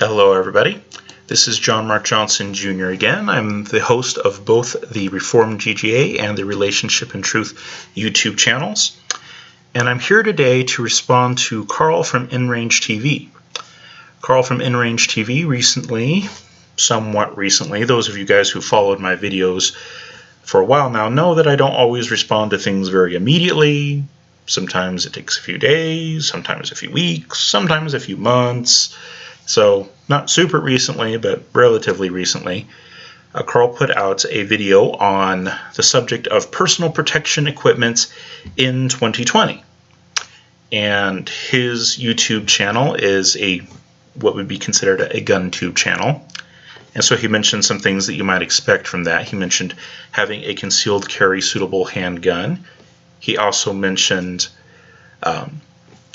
Hello everybody, this is John Mark Johnson Jr. again. I'm the host of both the Reformed GGA and the Relationship and Truth YouTube channels. And I'm here today to respond to Carl from InrangeTV. Carl from InrangeTV recently, somewhat recently, those of you guys who followed my videos for a while now know that I don't always respond to things very immediately. Sometimes it takes a few days, sometimes a few weeks, sometimes a few months. So not super recently, but relatively recently, Carl put out a video on the subject of personal protection equipment in 2020. And his YouTube channel is what would be considered a gun tube channel. And so he mentioned some things that you might expect from that. He mentioned having a concealed carry suitable handgun. He also mentioned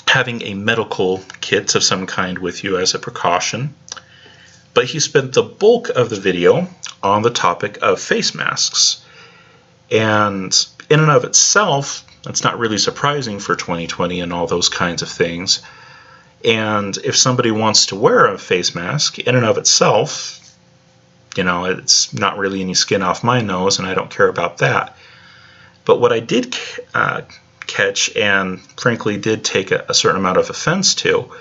having a medical kit of some kind with you as a precaution. But he spent the bulk of the video on the topic of face masks. And in and of itself, that's not really surprising for 2020 and all those kinds of things. And if somebody wants to wear a face mask, in and of itself, it's not really any skin off my nose, and I don't care about that. But what I did catch, and frankly did take a certain amount of offense to,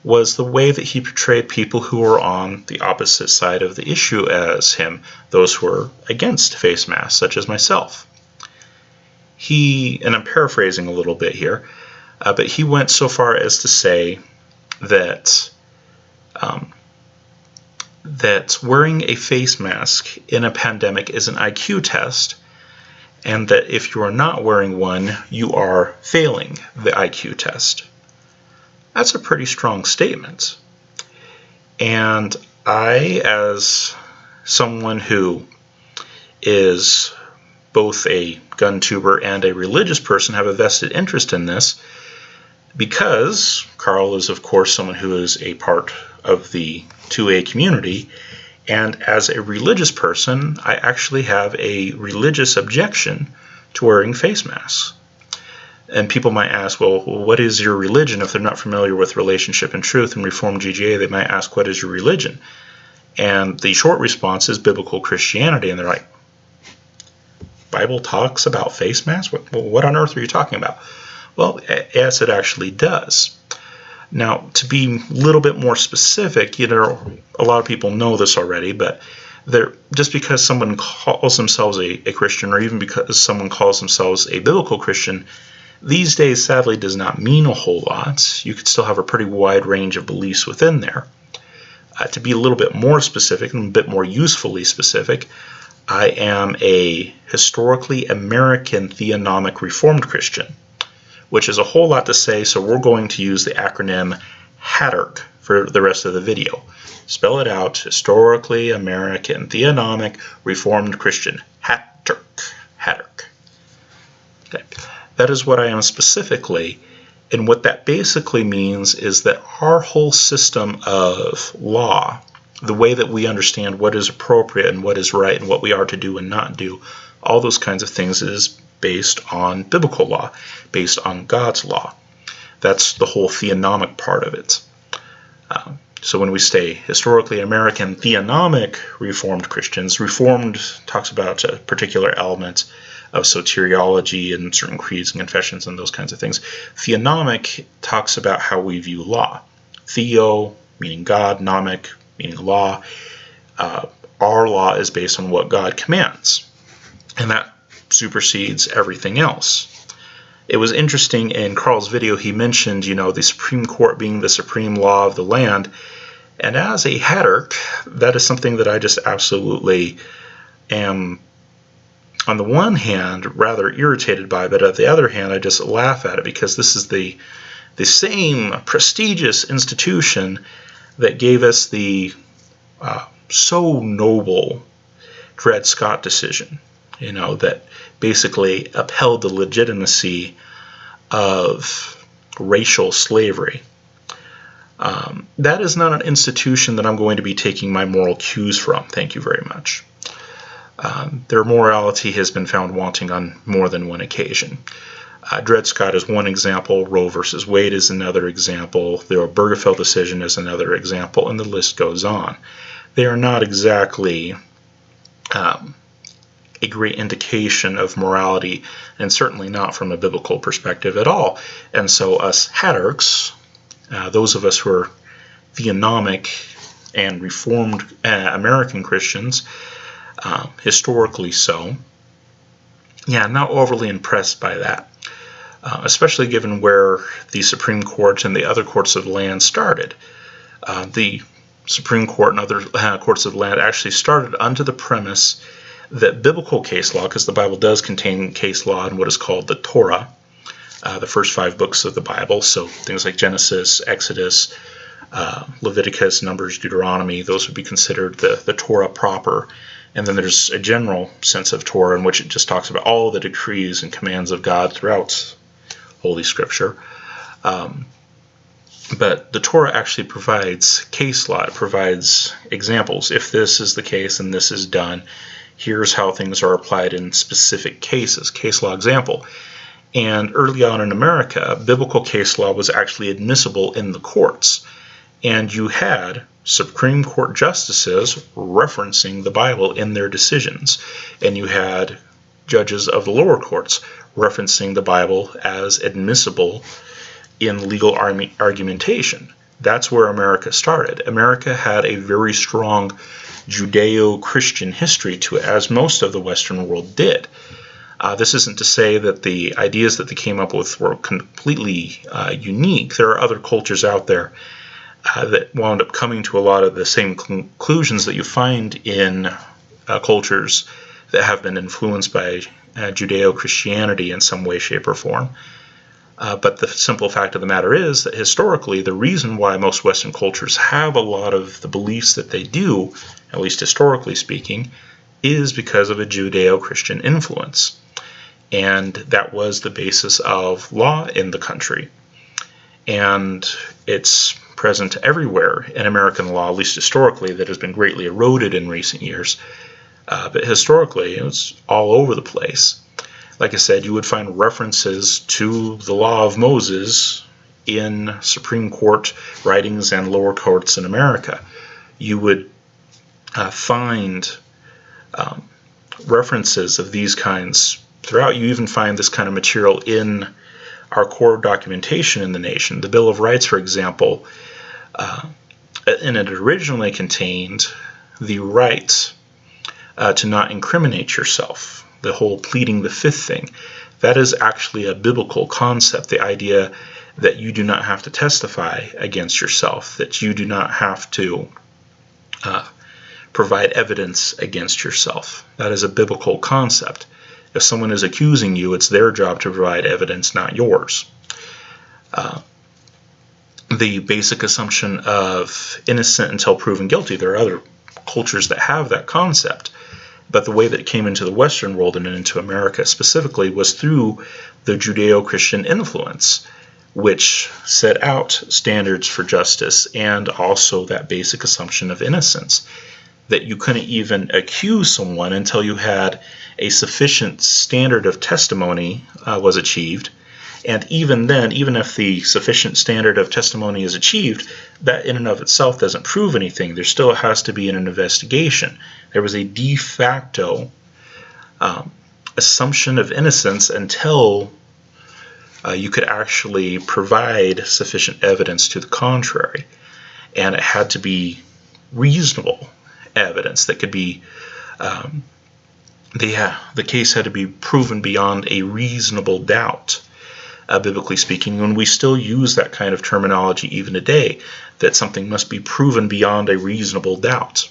was the way that he portrayed people who were on the opposite side of the issue as him, those who were against face masks, such as myself. And I'm paraphrasing a little bit here, but he went so far as to say that that wearing a face mask in a pandemic is an IQ test, and that if you are not wearing one, you are failing the IQ test. That's a pretty strong statement. And I, as someone who is both a gun tuber and a religious person, have a vested interest in this, because Carl is, of course, someone who is a part of the 2A community. And as a religious person, I actually have a religious objection to wearing face masks. And people might ask, well, what is your religion? If they're not familiar with Relationship and Truth and Reformed GGA, they might ask, what is your religion? And the short response is biblical Christianity. And they're like, Bible talks about face masks? What on earth are you talking about? Well, yes, it actually does. Now, to be a little bit more specific, a lot of people know this already, but just because someone calls themselves a Christian, or even because someone calls themselves a biblical Christian, these days sadly does not mean a whole lot. You could still have a pretty wide range of beliefs within there. To be a little bit more specific, and a bit more usefully specific, I am a historically American theonomic Reformed Christian, which is a whole lot to say, so we're going to use the acronym HATRC for the rest of the video. Spell it out: historically American theonomic Reformed Christian. HATRC. HATRC. Okay. That is what I am specifically, and what that basically means is that our whole system of law, the way that we understand what is appropriate and what is right and what we are to do and not do, all those kinds of things is based on biblical law, based on God's law. That's the whole theonomic part of it. So when we say historically American theonomic Reformed Christians, Reformed talks about a particular element of soteriology and certain creeds and confessions and those kinds of things. Theonomic talks about how we view law. Theo, meaning God; nomic, meaning law. Our law is based on what God commands, and that supersedes everything else. It was interesting in Carl's video, he mentioned, the Supreme Court being the supreme law of the land. And as a HATRC, that is something that I just absolutely am, on the one hand, rather irritated by, but at the other hand, I just laugh at it, because this is the same prestigious institution that gave us the so noble Dred Scott decision, that basically upheld the legitimacy of racial slavery. That is not an institution that I'm going to be taking my moral cues from. Thank you very much. Their morality has been found wanting on more than one occasion. Dred Scott is one example. Roe versus Wade is another example. The Obergefell decision is another example, and the list goes on. They are not exactly a great indication of morality, and certainly not from a biblical perspective at all. And so us hatarchs, those of us who are theonomic and Reformed American Christians, historically so, I'm not overly impressed by that, especially given where the Supreme Court and the other courts of the land started. The Supreme Court and other courts of the land actually started under the premise that biblical case law, because the Bible does contain case law in what is called the Torah, the first 5 books of the Bible, so things like Genesis, Exodus, Leviticus, Numbers, Deuteronomy, those would be considered the Torah proper. And then there's a general sense of Torah in which it just talks about all the decrees and commands of God throughout Holy Scripture. But the Torah actually provides case law. It provides examples. If this is the case and this is done, here's how things are applied in specific cases. Case law example. And early on in America, biblical case law was actually admissible in the courts. And you had Supreme Court justices referencing the Bible in their decisions. And you had judges of the lower courts referencing the Bible as admissible in legal argumentation. That's where America started. America had a very strong Judeo-Christian history to it, as most of the Western world did. This isn't to say that the ideas that they came up with were completely unique. There are other cultures out there that wound up coming to a lot of the same conclusions that you find in cultures that have been influenced by Judeo-Christianity in some way, shape, or form. But the simple fact of the matter is that historically, the reason why most Western cultures have a lot of the beliefs that they do, at least historically speaking, is because of a Judeo-Christian influence. And that was the basis of law in the country. And it's present everywhere in American law, at least historically, that has been greatly eroded in recent years. But historically, it's all over the place. Like I said, you would find references to the law of Moses in Supreme Court writings and lower courts in America. You would find references of these kinds throughout. You even find this kind of material in our core documentation in the nation. The Bill of Rights, for example, and it originally contained the right to not incriminate yourself. The whole pleading the fifth thing. That is actually a biblical concept, the idea that you do not have to testify against yourself, that you do not have to provide evidence against yourself. That is a biblical concept. If someone is accusing you, it's their job to provide evidence, not yours. The basic assumption of innocent until proven guilty, there are other cultures that have that concept. But the way that it came into the Western world and into America specifically was through the Judeo-Christian influence, which set out standards for justice and also that basic assumption of innocence, that you couldn't even accuse someone until you had a sufficient standard of testimony was achieved. And even then, even if the sufficient standard of testimony is achieved, that in and of itself doesn't prove anything. There still has to be an investigation. There was a de facto assumption of innocence until you could actually provide sufficient evidence to the contrary. And it had to be reasonable evidence that could be, the case had to be proven beyond a reasonable doubt. Biblically speaking, when we still use that kind of terminology even today, that something must be proven beyond a reasonable doubt.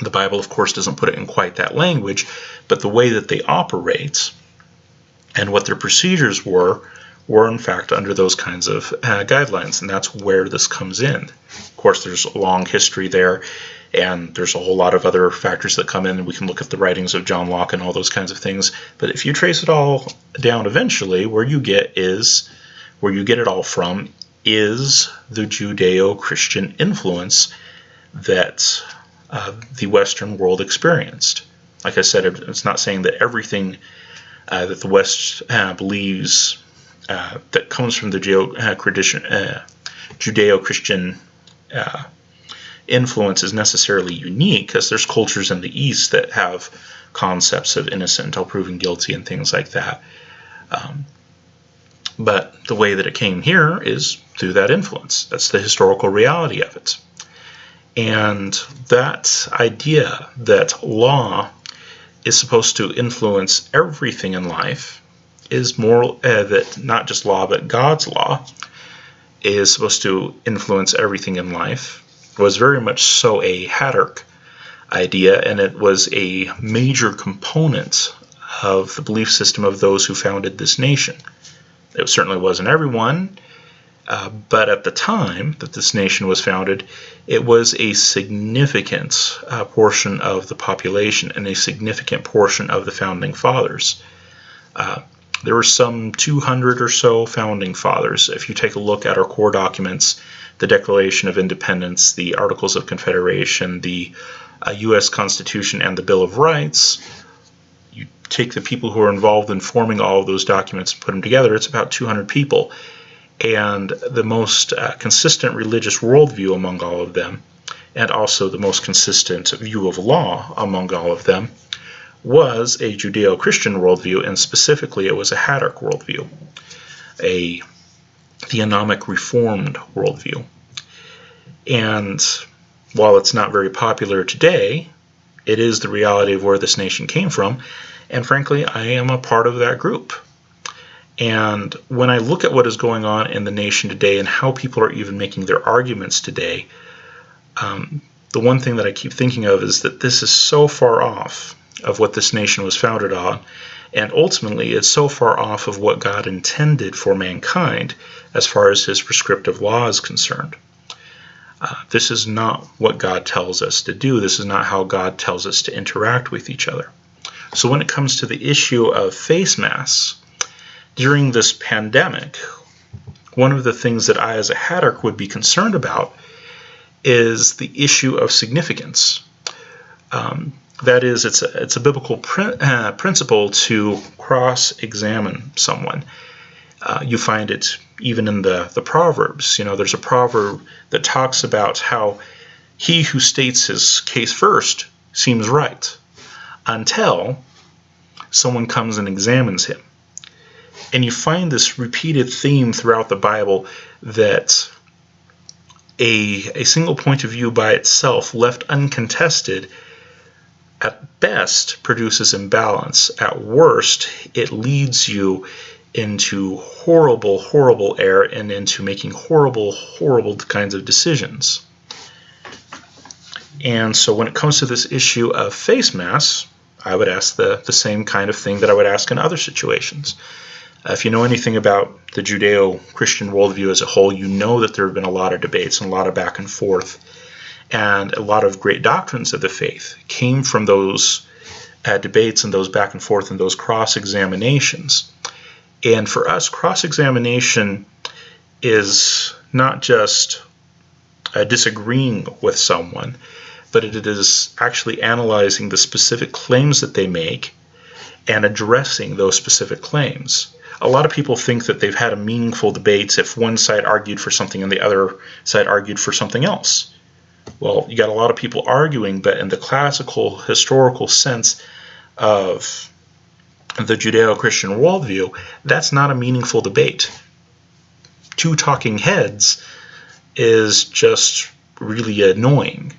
The Bible, of course, doesn't put it in quite that language, but the way that they operate and what their procedures were in fact under those kinds of guidelines, and that's where this comes in. Of course, there's a long history there, and there's a whole lot of other factors that come in, and we can look at the writings of John Locke and all those kinds of things. But if you trace it all down eventually, where you get it all from is the Judeo-Christian influence that the Western world experienced. Like I said, it's not saying that everything that the West believes that comes from the Judeo-Christian influence is necessarily unique, because there's cultures in the East that have concepts of innocent until proven guilty and things like that. But the way that it came here is through that influence. That's the historical reality of it. And that idea that law is supposed to influence everything in life is more that not just law, but God's law is supposed to influence everything in life, was very much so a Haddock idea, and it was a major component of the belief system of those who founded this nation. It certainly wasn't everyone, but at the time that this nation was founded, it was a significant portion of the population and a significant portion of the founding fathers. There were some 200 or so founding fathers. If you take a look at our core documents, the Declaration of Independence, the Articles of Confederation, the U.S. Constitution, and the Bill of Rights, you take the people who are involved in forming all of those documents and put them together, it's about 200 people. And the most consistent religious worldview among all of them, and also the most consistent view of law among all of them, was a Judeo-Christian worldview, and specifically it was a Haddock worldview, a Theonomic Reformed worldview. And while it's not very popular today, it is the reality of where this nation came from, and frankly, I am a part of that group. And when I look at what is going on in the nation today and how people are even making their arguments today, the one thing that I keep thinking of is that this is so far off of what this nation was founded on, and ultimately it's so far off of what God intended for mankind as far as his prescriptive law is concerned. This is not what God tells us to do. This is not how God tells us to interact with each other. So when it comes to the issue of face masks, during this pandemic, one of the things that I as a Haddock would be concerned about is the issue of significance. That is, it's a biblical principle to cross-examine someone. You find it even in the Proverbs. There's a proverb that talks about how he who states his case first seems right until someone comes and examines him. And you find this repeated theme throughout the Bible that a single point of view by itself, left uncontested, at best produces imbalance. At worst, it leads you into horrible, horrible error and into making horrible, horrible kinds of decisions. And so when it comes to this issue of face masks, I would ask the same kind of thing that I would ask in other situations. If you know anything about the Judeo-Christian worldview as a whole, you know that there have been a lot of debates and a lot of back and forth, and a lot of great doctrines of the faith came from those debates and those back and forth and those cross-examinations. And for us, cross-examination is not just disagreeing with someone, but it is actually analyzing the specific claims that they make and addressing those specific claims. A lot of people think that they've had a meaningful debate if one side argued for something and the other side argued for something else. Well, you got a lot of people arguing, but in the classical historical sense of the Judeo-Christian worldview, that's not a meaningful debate. Two talking heads is just really annoying.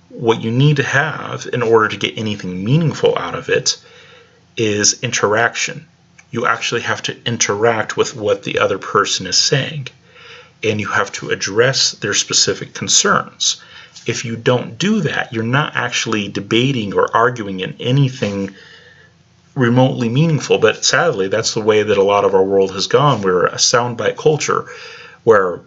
What you need to have in order to get anything meaningful out of it is interaction. You actually have to interact with what the other person is saying, and you have to address their specific concerns. If you don't do that, you're not actually debating or arguing in anything remotely meaningful. But sadly, that's the way that a lot of our world has gone. We're a soundbite culture where,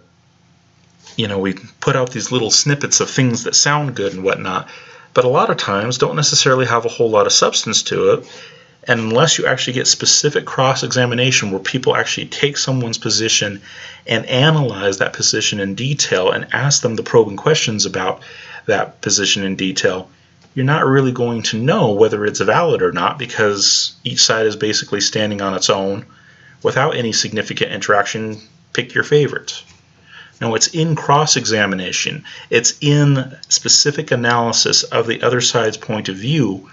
we put out these little snippets of things that sound good and whatnot, but a lot of times don't necessarily have a whole lot of substance to it. And unless you actually get specific cross-examination where people actually take someone's position and analyze that position in detail and ask them the probing questions about that position in detail, you're not really going to know whether it's valid or not, because each side is basically standing on its own without any significant interaction. Pick your favorites. Now, it's in cross-examination. It's in specific analysis of the other side's point of view,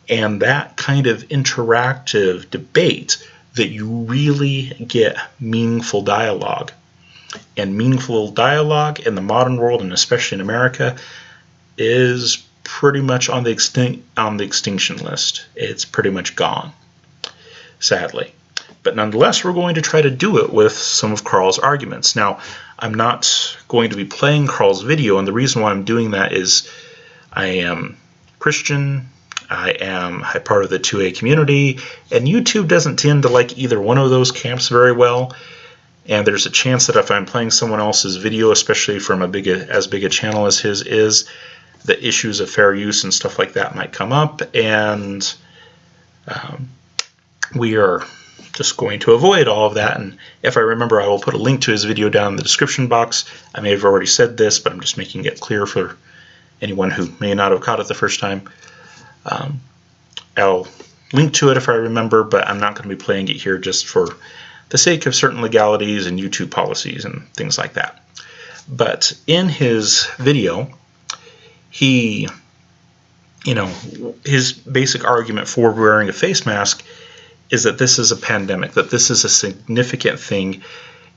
and that kind of interactive debate that you really get meaningful dialogue. And meaningful dialogue in the modern world, and especially in America, is pretty much on the extinction list. It's pretty much gone, sadly. But nonetheless, we're going to try to do it with some of Carl's arguments. Now, I'm not going to be playing Carl's video, and the reason why I'm doing that is I am Christian, I am a part of the 2A community, and YouTube doesn't tend to like either one of those camps very well. And there's a chance that if I'm playing someone else's video, especially from as big a channel as his is, the issues of fair use and stuff like that might come up, and we are just going to avoid all of that. And if I remember, I will put a link to his video down in the description box. I may have already said this, but I'm just making it clear for anyone who may not have caught it the first time. I'll link to it if I remember, but I'm not going to be playing it here just for the sake of certain legalities and YouTube policies and things like that. But in his video, he, his basic argument for wearing a face mask is that this is a pandemic, that this is a significant thing,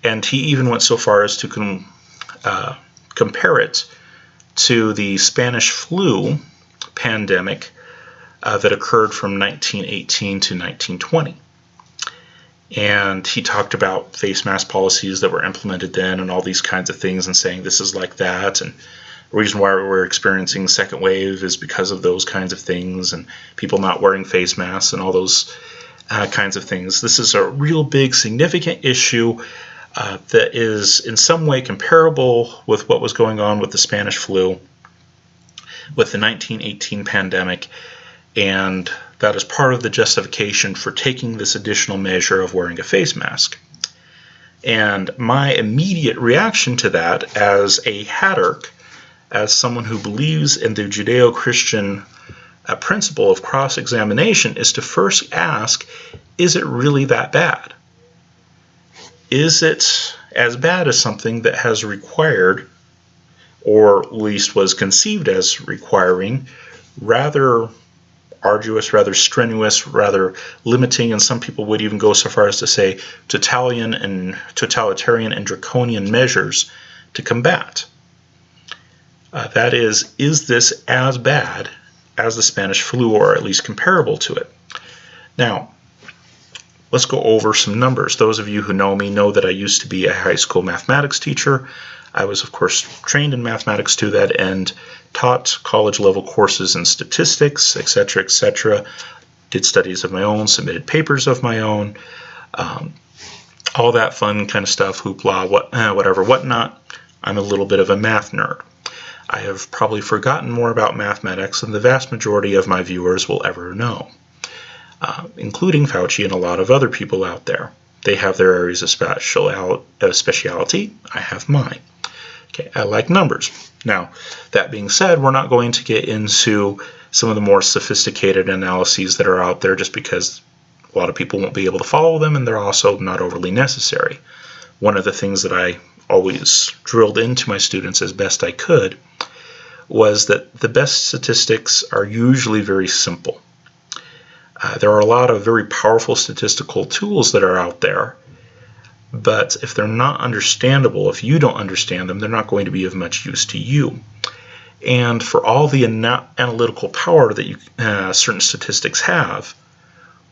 and he even went so far as to compare it to the Spanish flu pandemic that occurred from 1918 to 1920. And he talked about face mask policies that were implemented then and all these kinds of things, and saying this is like that, and the reason why we're experiencing second wave is because of those kinds of things, and people not wearing face masks and all those kinds of things. This is a real big significant issue that is in some way comparable with what was going on with the Spanish flu, with the 1918 pandemic, and that is part of the justification for taking this additional measure of wearing a face mask. And my immediate reaction to that, as a Hatterk, as someone who believes in the Judeo-Christian principle of cross-examination, is to first ask, is it really that bad? Is it as bad as something that has required, or at least was conceived as requiring, rather arduous, rather strenuous, rather limiting, and some people would even go so far as to say totalitarian and draconian measures to combat? That is this as bad as the Spanish flu, or at least comparable to it? Now, let's go over some numbers. Those of you who know me know that I used to be a high school mathematics teacher. I was, of course, trained in mathematics to that end, taught college-level courses in statistics, etc., etc., did studies of my own, submitted papers of my own, all that fun kind of stuff, hoopla, whatever, whatnot. I'm a little bit of a math nerd. I have probably forgotten more about mathematics than the vast majority of my viewers will ever know, including Fauci and a lot of other people out there. They have their areas of speciality. I have mine. Okay, I like numbers. Now, that being said, we're not going to get into some of the more sophisticated analyses that are out there, just because a lot of people won't be able to follow them, and they're also not overly necessary. One of the things that I always drilled into my students as best I could was that the best statistics are usually very simple. There are a lot of very powerful statistical tools that are out there, but if they're not understandable, if you don't understand them, they're not going to be of much use to you. And for all the analytical power that certain statistics have,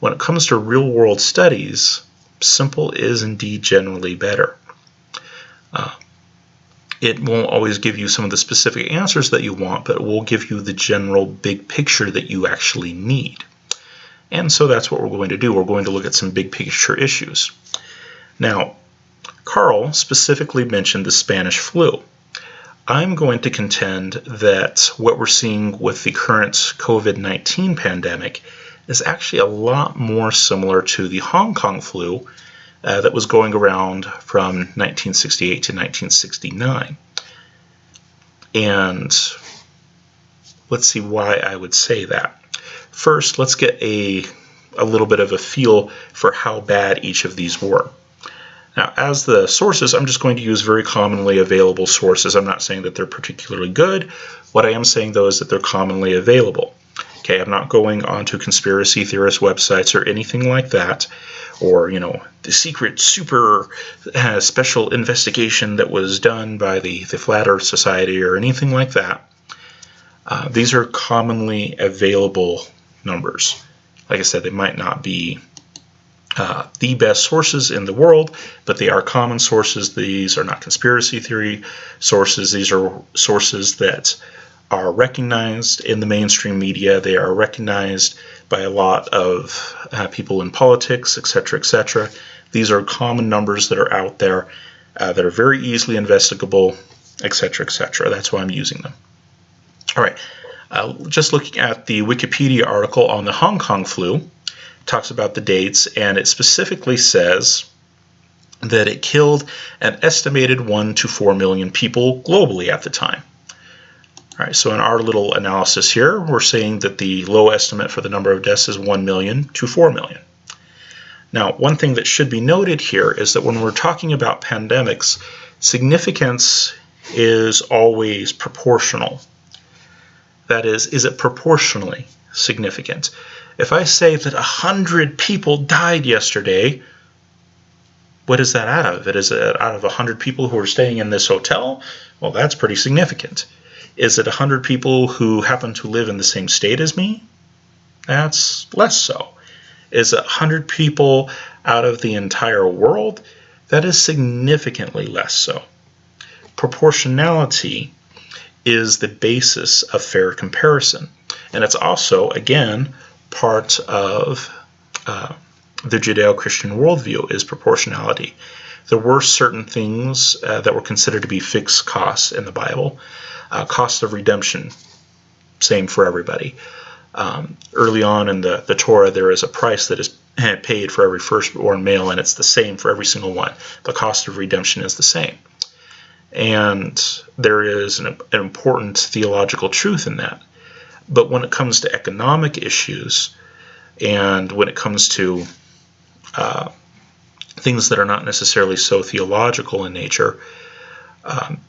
when it comes to real-world studies, simple is indeed generally better. It won't always give you some of the specific answers that you want, but it will give you the general big picture that you actually need. And so that's what we're going to do. We're going to look at some big picture issues. Now, Carl specifically mentioned the Spanish flu. I'm going to contend that what we're seeing with the current COVID-19 pandemic is actually a lot more similar to the Hong Kong flu that was going around from 1968 to 1969. And let's see why I would say that. First, let's get a little bit of a feel for how bad each of these were. Now, as the sources, I'm just going to use very commonly available sources. I'm not saying that they're particularly good. What I am saying, though, is that they're commonly available. Okay, I'm not going onto conspiracy theorist websites or anything like that, or, the secret super special investigation that was done by the Flat Earth Society or anything like that. These are commonly available numbers. Like I said, they might not be the best sources in the world, but they are common sources. These are not conspiracy theory sources. These are sources that are recognized in the mainstream media. They are recognized by a lot of people in politics, etc., etc. These are common numbers that are out there that are very easily investigable, etc., etc. That's why I'm using them. All right, just looking at the Wikipedia article on the Hong Kong flu, talks about the dates, and it specifically says that it killed an estimated 1 to 4 million people globally at the time. All right, so in our little analysis here, we're saying that the low estimate for the number of deaths is 1 million to 4 million. Now, one thing that should be noted here is that when we're talking about pandemics, significance is always proportional. That is it proportionally significant? If I say that 100 people died yesterday, what is that out of? Is it out of 100 people who are staying in this hotel? Well, that's pretty significant. Is it 100 people who happen to live in the same state as me? That's less so. Is it 100 people out of the entire world? That is significantly less so. Proportionality is the basis of fair comparison. And it's also, again, part of the Judeo-Christian worldview is proportionality. There were certain things that were considered to be fixed costs in the Bible. Cost of redemption, same for everybody. Early on in the Torah, there is a price that is paid for every firstborn male, and it's the same for every single one. The cost of redemption is the same. And there is an important theological truth in that. But when it comes to economic issues, and when it comes to things that are not necessarily so theological in nature,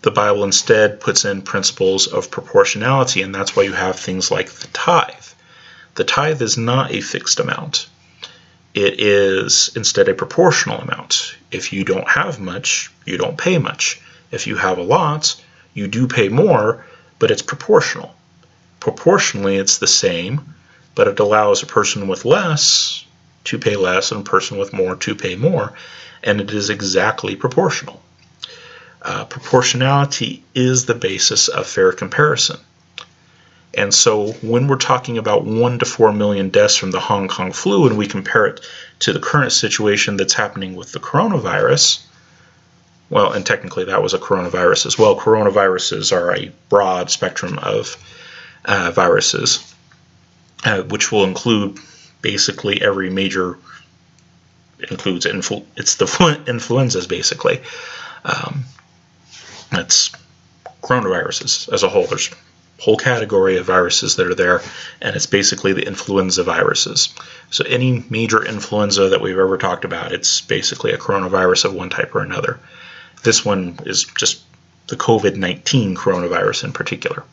the Bible instead puts in principles of proportionality, and that's why you have things like the tithe. The tithe is not a fixed amount. It is instead a proportional amount. If you don't have much, you don't pay much. If you have a lot, you do pay more, but it's proportional. Proportionally, it's the same, but it allows a person with less to pay less and a person with more to pay more, and it is exactly proportional. Proportionality is the basis of fair comparison. And so when we're talking about 1 to 4 million deaths from the Hong Kong flu, and we compare it to the current situation that's happening with the coronavirus, well, and technically that was a coronavirus as well. Coronaviruses are a broad spectrum of viruses, which will include basically every major, includes it's the influenzas basically. That's coronaviruses as a whole. There's a whole category of viruses that are there, and it's basically the influenza viruses. So any major influenza that we've ever talked about, it's basically a coronavirus of one type or another. This one is just the COVID-19 coronavirus in particular.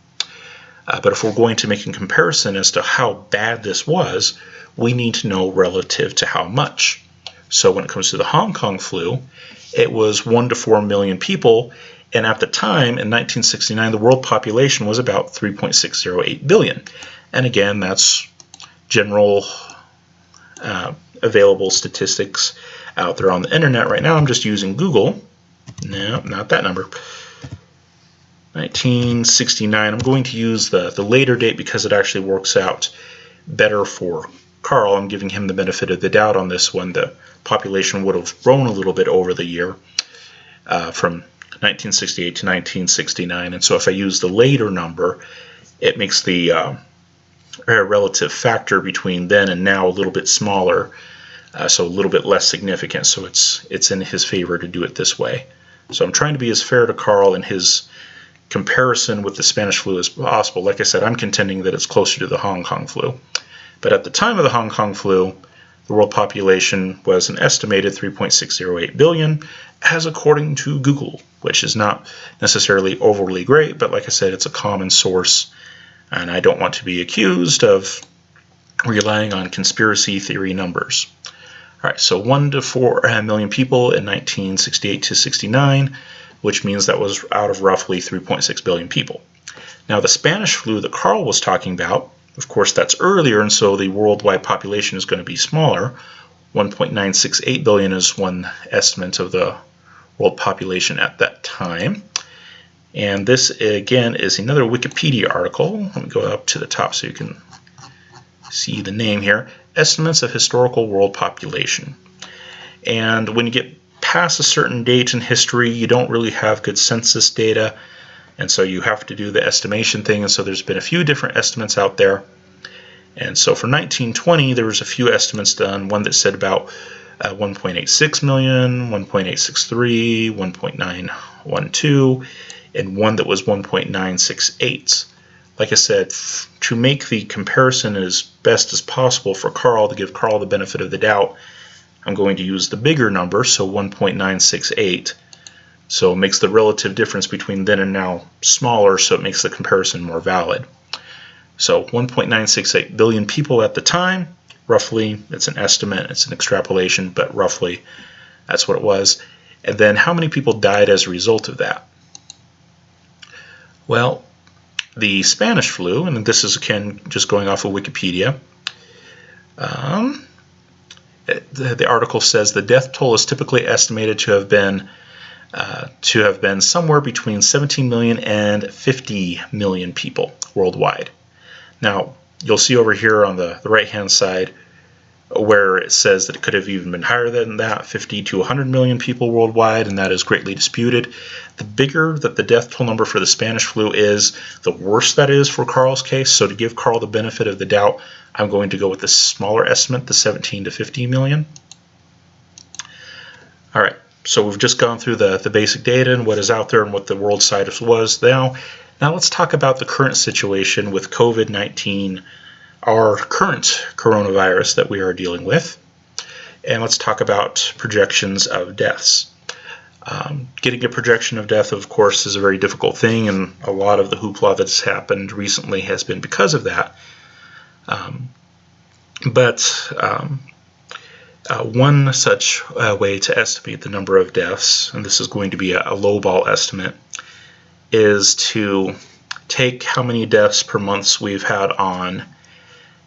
But if we're going to make a comparison as to how bad this was, we need to know relative to how much. So when it comes to the Hong Kong flu, it was 1 to 4 million people, and at the time, in 1969, the world population was about 3.608 billion. And again, that's general available statistics out there on the internet. Right now, I'm just using Google. No, not that number. 1969. I'm going to use the later date because it actually works out better for Carl. I'm giving him the benefit of the doubt on this one. The population would have grown a little bit over the year from 1968 to 1969. And so if I use the later number, it makes the relative factor between then and now a little bit smaller, so a little bit less significant. So it's in his favor to do it this way. So I'm trying to be as fair to Carl in his comparison with the Spanish flu as possible. Like I said, I'm contending that it's closer to the Hong Kong flu. But at the time of the Hong Kong flu, the world population was an estimated 3.608 billion, as according to Google, which is not necessarily overly great, but like I said, it's a common source, and I don't want to be accused of relying on conspiracy theory numbers. All right, so 1 to 4 million people in 1968 to 69, which means that was out of roughly 3.6 billion people. Now, the Spanish flu that Carl was talking about, of course, that's earlier, and so the worldwide population is going to be smaller. 1.968 billion is one estimate of the world population at that time. And this, again, is another Wikipedia article. Let me go up to the top so you can see the name here. Estimates of Historical World Population. And when you get past a certain date in history, you don't really have good census data, and so you have to do the estimation thing, and so there's been a few different estimates out there. And so for 1920, there was a few estimates done, one that said about 1.86 million, 1.863, 1.912, and one that was 1.968. Like I said, to make the comparison as best as possible for Carl, to give Carl the benefit of the doubt, I'm going to use the bigger number, so 1.968. So it makes the relative difference between then and now smaller, so it makes the comparison more valid. So 1.968 billion people at the time, roughly, it's an estimate, it's an extrapolation, but roughly that's what it was. And then how many people died as a result of that? Well, the Spanish flu, and this is again just going off of Wikipedia, the article says the death toll is typically estimated to have been somewhere between 17 million and 50 million people worldwide. Now, you'll see over here on the right-hand side where it says that it could have even been higher than that, 50 to 100 million people worldwide, and that is greatly disputed. The bigger that the death toll number for the Spanish flu is, the worse that is for Carl's case. So to give Carl the benefit of the doubt, I'm going to go with the smaller estimate, the 17 to 50 million. All right, so we've just gone through the basic data and what is out there and what the world size was. Now let's talk about the current situation with COVID-19, our current coronavirus that we are dealing with. And let's talk about projections of deaths. Getting a projection of death, of course, is a very difficult thing, and a lot of the hoopla that's happened recently has been because of that. One such way to estimate the number of deaths, and this is going to be a lowball estimate, is to take how many deaths per month we've had on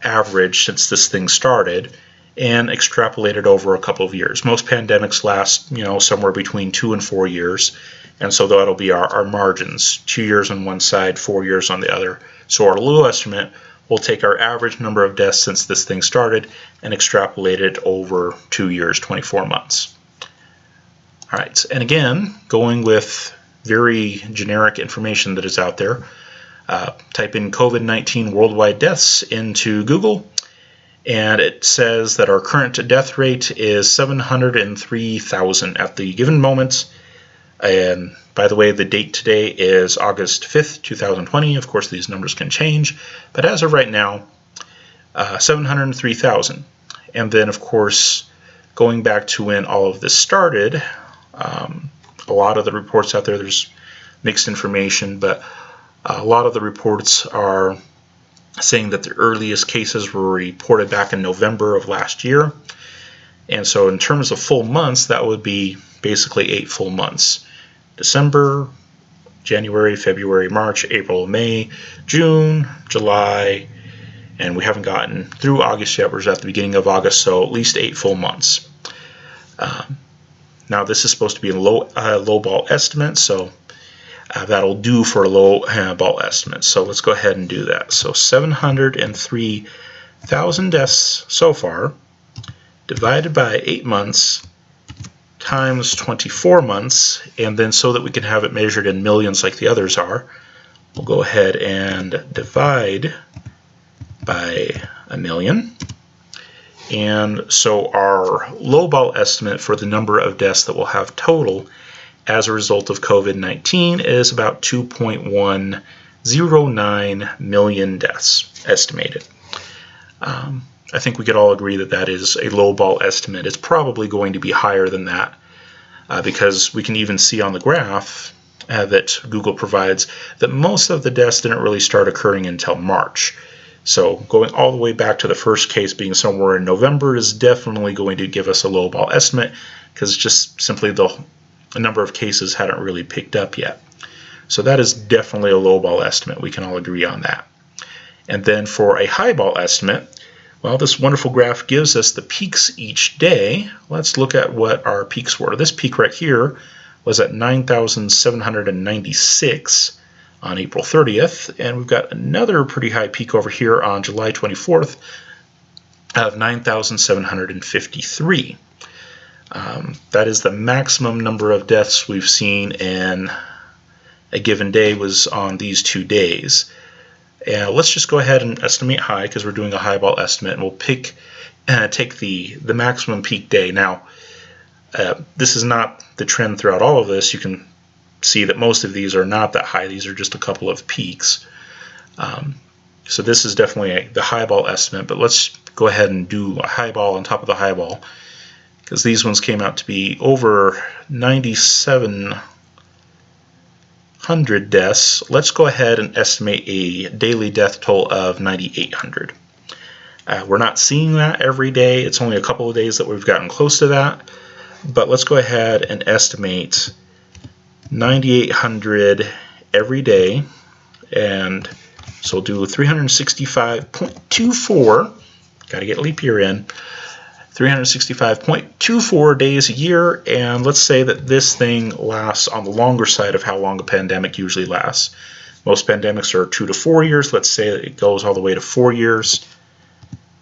average since this thing started and extrapolate it over a couple of years. Most pandemics last, somewhere between 2 and 4 years, and so that'll be our margins, 2 years on one side, 4 years on the other. So our low estimate will take our average number of deaths since this thing started and extrapolate it over 2 years, 24 months. All right, and again, going with very generic information that is out there, type in COVID-19 worldwide deaths into Google, and it says that our current death rate is 703,000 at the given moment. And by the way, the date today is August 5th, 2020. Of course, these numbers can change, but as of right now, 703,000. And then, of course, going back to when all of this started, a lot of the reports out there, there's mixed information, but a lot of the reports are saying that the earliest cases were reported back in November of last year. And so in terms of full months, that would be basically 8 full months. December, January, February, March, April, May, June, July, and we haven't gotten through August yet. We're at the beginning of August, so at least 8 full months. Now this is supposed to be a low ball estimate, so that'll do for a low ball estimate. So let's go ahead and do that. So 703,000 deaths so far, divided by 8 months, times 24 months, and then so that we can have it measured in millions like the others are, we'll go ahead and divide by 1,000,000. And so our lowball estimate for the number of deaths that we'll have total as a result of COVID-19 is about 2.109 million deaths estimated. I think we could all agree that that is a lowball estimate. It's probably going to be higher than that because we can even see on the graph that Google provides that most of the deaths didn't really start occurring until March. So going all the way back to the first case being somewhere in November is definitely going to give us a lowball estimate because just simply the number of cases hadn't really picked up yet. So that is definitely a lowball estimate. We can all agree on that. And then for a highball estimate, well, this wonderful graph gives us the peaks each day. Let's look at what our peaks were. This peak right here was at 9,796 on April 30th, and we've got another pretty high peak over here on July 24th of 9,753. That is the maximum number of deaths we've seen in a given day was on these 2 days. Let's just go ahead and estimate high because we're doing a highball estimate, and we'll take the maximum peak day. Now, this is not the trend throughout all of this. You can see that most of these are not that high. These are just a couple of peaks. So this is definitely the highball estimate, but let's go ahead and do a highball on top of the highball because these ones came out to be over 9,700 deaths. Let's go ahead and estimate a daily death toll of 9,800. We're not seeing that every day. It's only a couple of days that we've gotten close to that. But let's go ahead and estimate 9,800 every day. And so we'll do 365.24. Got to get leap year in. 365.24 days a year. And let's say that this thing lasts on the longer side of how long a pandemic usually lasts. Most pandemics are 2 to 4 years. Let's say that it goes all the way to 4 years.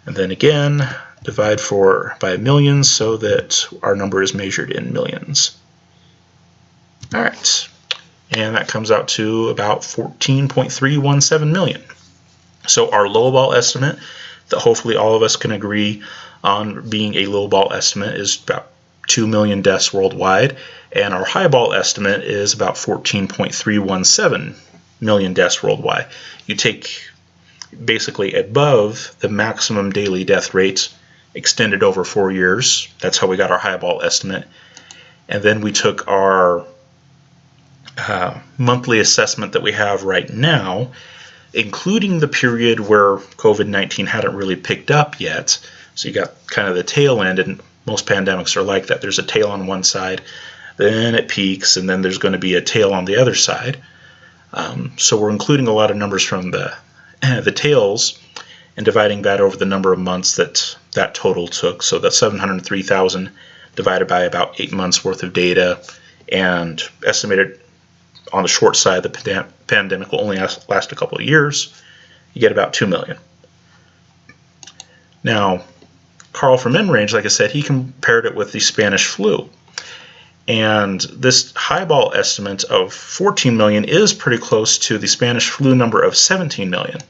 And then again, divide by millions so that our number is measured in millions. All right, and that comes out to about 14.317 million. So our lowball estimate that hopefully all of us can agree on being a lowball estimate is about 2 million deaths worldwide, and our highball estimate is about 14.317 million deaths worldwide. You take basically above the maximum daily death rates extended over 4 years. That's how we got our highball estimate. And then we took our monthly assessment that we have right now, including the period where COVID-19 hadn't really picked up yet. So you got kind of the tail end, and most pandemics are like that. There's a tail on one side, then it peaks, and then there's going to be a tail on the other side. So we're including a lot of numbers from the tails and dividing that over the number of months that total took. So that's 703,000 divided by about 8 months worth of data, and estimated on the short side the pandemic will only last a couple of years. You get about 2 million. Now, Carl from InRange, like I said, he compared it with the Spanish flu. And this highball estimate of 14 million is pretty close to the Spanish flu number of 17 million.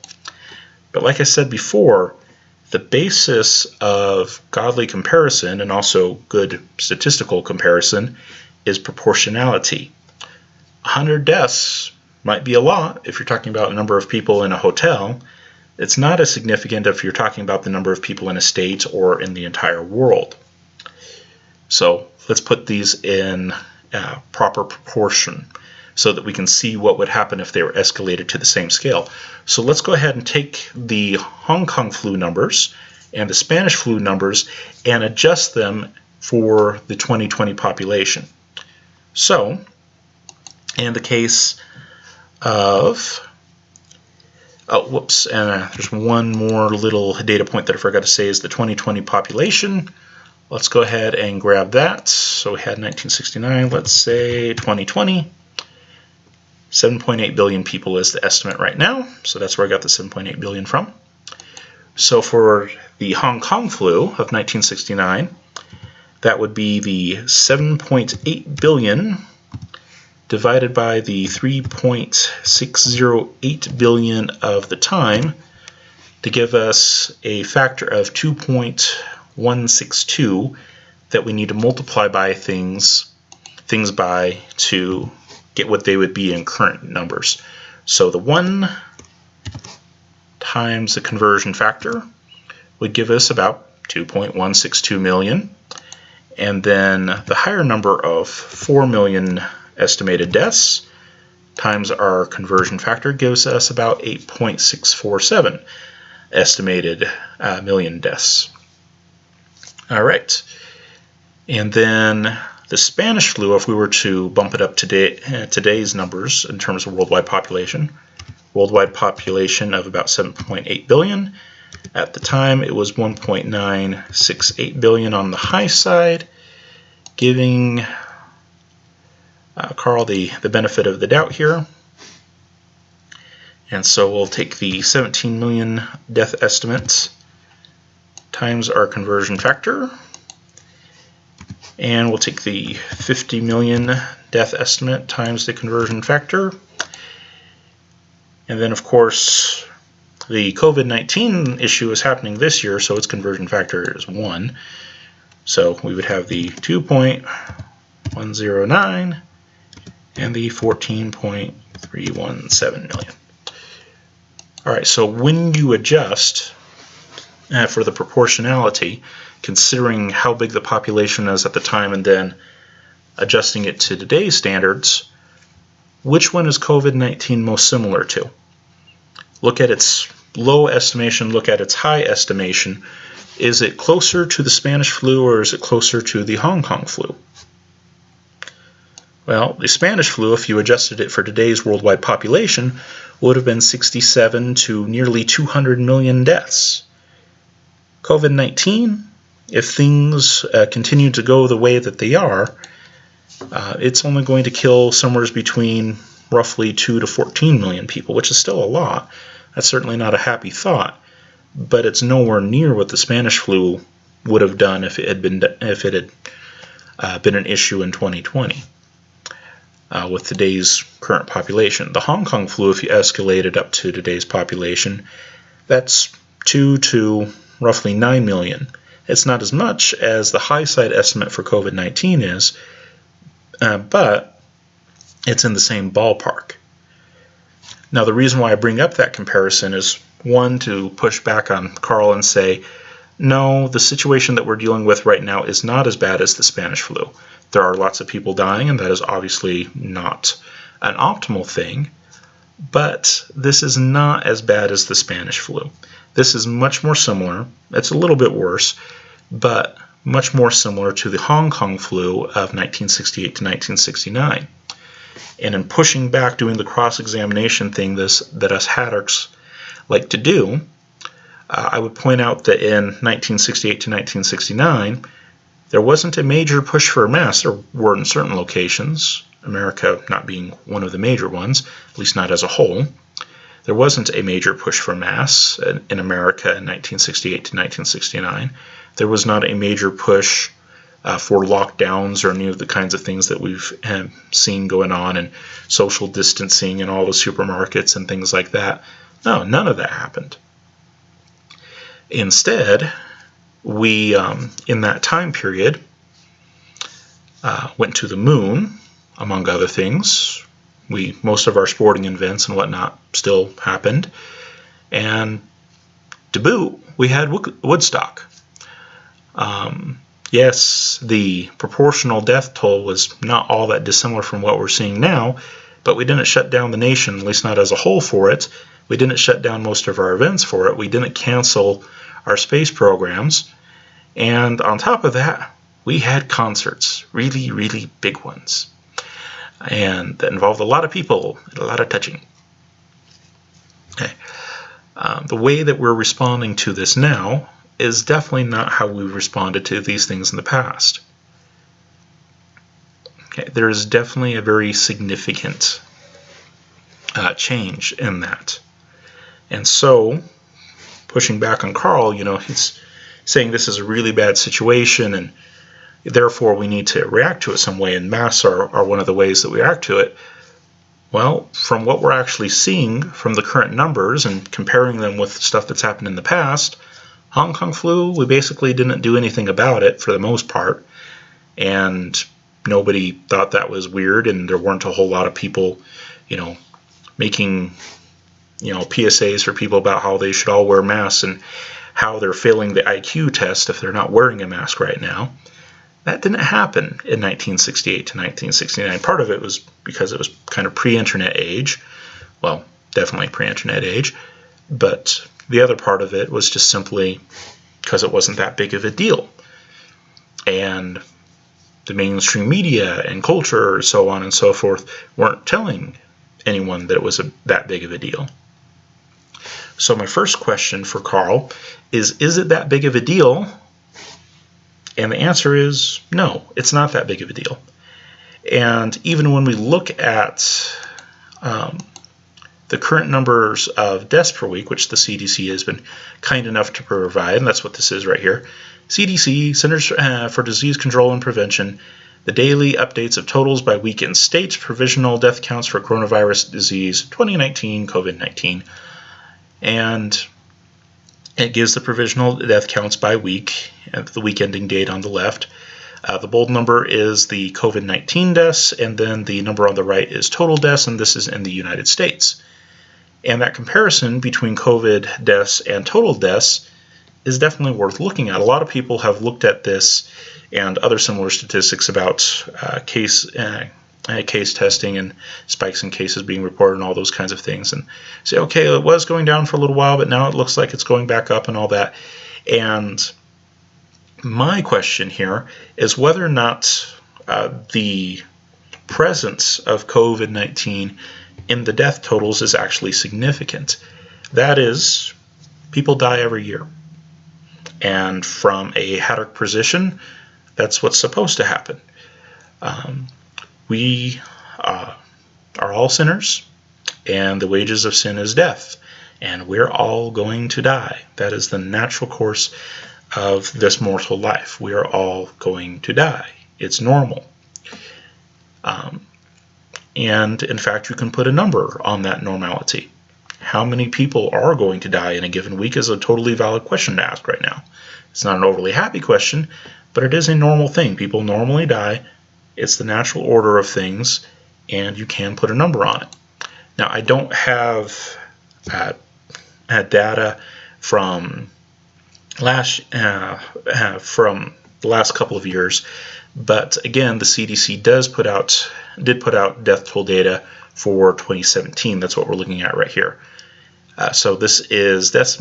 But like I said before, the basis of godly comparison and also good statistical comparison is proportionality. 100 deaths might be a lot if you're talking about a number of people in a hotel. It's not as significant if you're talking about the number of people in a state or in the entire world. So let's put these in proper proportion so that we can see what would happen if they were escalated to the same scale. So let's go ahead and take the Hong Kong flu numbers and the Spanish flu numbers and adjust them for the 2020 population. So in the case of, there's one more little data point that I forgot to say is the 2020 population. Let's go ahead and grab that. So we had 1969, let's say 2020. 7.8 billion people is the estimate right now. So that's where I got the 7.8 billion from. So for the Hong Kong flu of 1969, that would be the 7.8 billion divided by the 3.608 billion of the time to give us a factor of 2.162 that we need to multiply by things things by to get what they would be in current numbers. So the 1 times the conversion factor would give us about 2.162 million. And then the higher number of 4 million estimated deaths times our conversion factor gives us about 8.647 estimated million deaths. All right. And then the Spanish flu, if we were to bump it up to today's numbers in terms of worldwide population of about 7.8 billion. At the time, it was 1.968 billion on the high side, giving Carl the benefit of the doubt here. And so we'll take the 17 million death estimates times our conversion factor, and we'll take the 50 million death estimate times the conversion factor. And then, of course, the COVID-19 issue is happening this year, so its conversion factor is 1. So we would have the 2.109 and the 14.317 million. All right, so when you adjust for the proportionality, considering how big the population is at the time and then adjusting it to today's standards, which one is COVID-19 most similar to? Look at its low estimation, look at its high estimation. Is it closer to the Spanish flu or is it closer to the Hong Kong flu? Well, the Spanish flu, if you adjusted it for today's worldwide population, would have been 67 to nearly 200 million deaths. COVID-19, if things continue to go the way that they are, it's only going to kill somewhere between roughly 2 to 14 million people, which is still a lot. That's certainly not a happy thought, but it's nowhere near what the Spanish flu would have done if it had been an issue in 2020 with today's current population. The Hong Kong flu, if you escalate it up to today's population, that's 2 to roughly 9 million. It's not as much as the high side estimate for COVID-19 is, but it's in the same ballpark. Now, the reason why I bring up that comparison is, one, to push back on Carl and say, no, the situation that we're dealing with right now is not as bad as the Spanish flu. There are lots of people dying, and that is obviously not an optimal thing, but this is not as bad as the Spanish flu. This is much more similar. It's a little bit worse, but much more similar to the Hong Kong flu of 1968 to 1969. And in pushing back, doing the cross-examination thing that us hatters like to do, I would point out that in 1968 to 1969, there wasn't a major push for masks. There were in certain locations, America not being one of the major ones, at least not as a whole. There wasn't a major push for masks in America in 1968 to 1969. There was not a major push for lockdowns or any of the kinds of things that we've seen going on, and social distancing in all the supermarkets and things like that. No, none of that happened. Instead, we, in that time period, went to the moon, among other things. Most of our sporting events and whatnot still happened. And to boot, we had Woodstock. Yes, the proportional death toll was not all that dissimilar from what we're seeing now, but we didn't shut down the nation, at least not as a whole, for it. We didn't shut down most of our events for it. We didn't cancel our space programs. And on top of that, we had concerts, really, really big ones. And that involved a lot of people and a lot of touching. Okay. The way that we're responding to this now is definitely not how we responded to these things in the past. Okay, there is definitely a very significant change in that. And so, pushing back on Carl, he's saying this is a really bad situation and therefore we need to react to it some way, and masks are one of the ways that we react to it. Well, from what we're actually seeing from the current numbers and comparing them with stuff that's happened in the past, Hong Kong flu, we basically didn't do anything about it for the most part. And nobody thought that was weird, and there weren't a whole lot of people, making, PSAs for people about how they should all wear masks and how they're failing the IQ test if they're not wearing a mask right now. That didn't happen in 1968 to 1969. Part of it was because it was kind of pre-internet age. Well, definitely pre-internet age. But the other part of it was just simply because it wasn't that big of a deal. And the mainstream media and culture, so on and so forth, weren't telling anyone that it was that big of a deal. So my first question for Carl is it that big of a deal? And the answer is no, it's not that big of a deal. And even when we look at the current numbers of deaths per week, which the CDC has been kind enough to provide, and that's what this is right here, CDC, Centers for Disease Control and Prevention, the daily updates of totals by week in states, provisional death counts for coronavirus disease 2019, COVID-19. And it gives the provisional death counts by week, and the week ending date on the left. The bold number is the COVID-19 deaths, and then the number on the right is total deaths, and this is in the United States. And that comparison between COVID deaths and total deaths is definitely worth looking at. A lot of people have looked at this and other similar statistics about case testing and spikes in cases being reported and all those kinds of things, and say, okay, it was going down for a little while, but now it looks like it's going back up and all that. And my question here is whether or not the presence of COVID-19 in the death totals is actually significant. That is, people die every year. And from a Haddock position, that's what's supposed to happen. We are all sinners, and the wages of sin is death, and we're all going to die. That is the natural course of this mortal life. We are all going to die. It's normal. And in fact, you can put a number on that normality. How many people are going to die in a given week is a totally valid question to ask right now. It's not an overly happy question, but it is a normal thing. People normally die. It's the natural order of things, and you can put a number on it. Now, I don't have data from the last couple of years, but again, the CDC did put out death toll data for 2017. That's what we're looking at right here. So this is death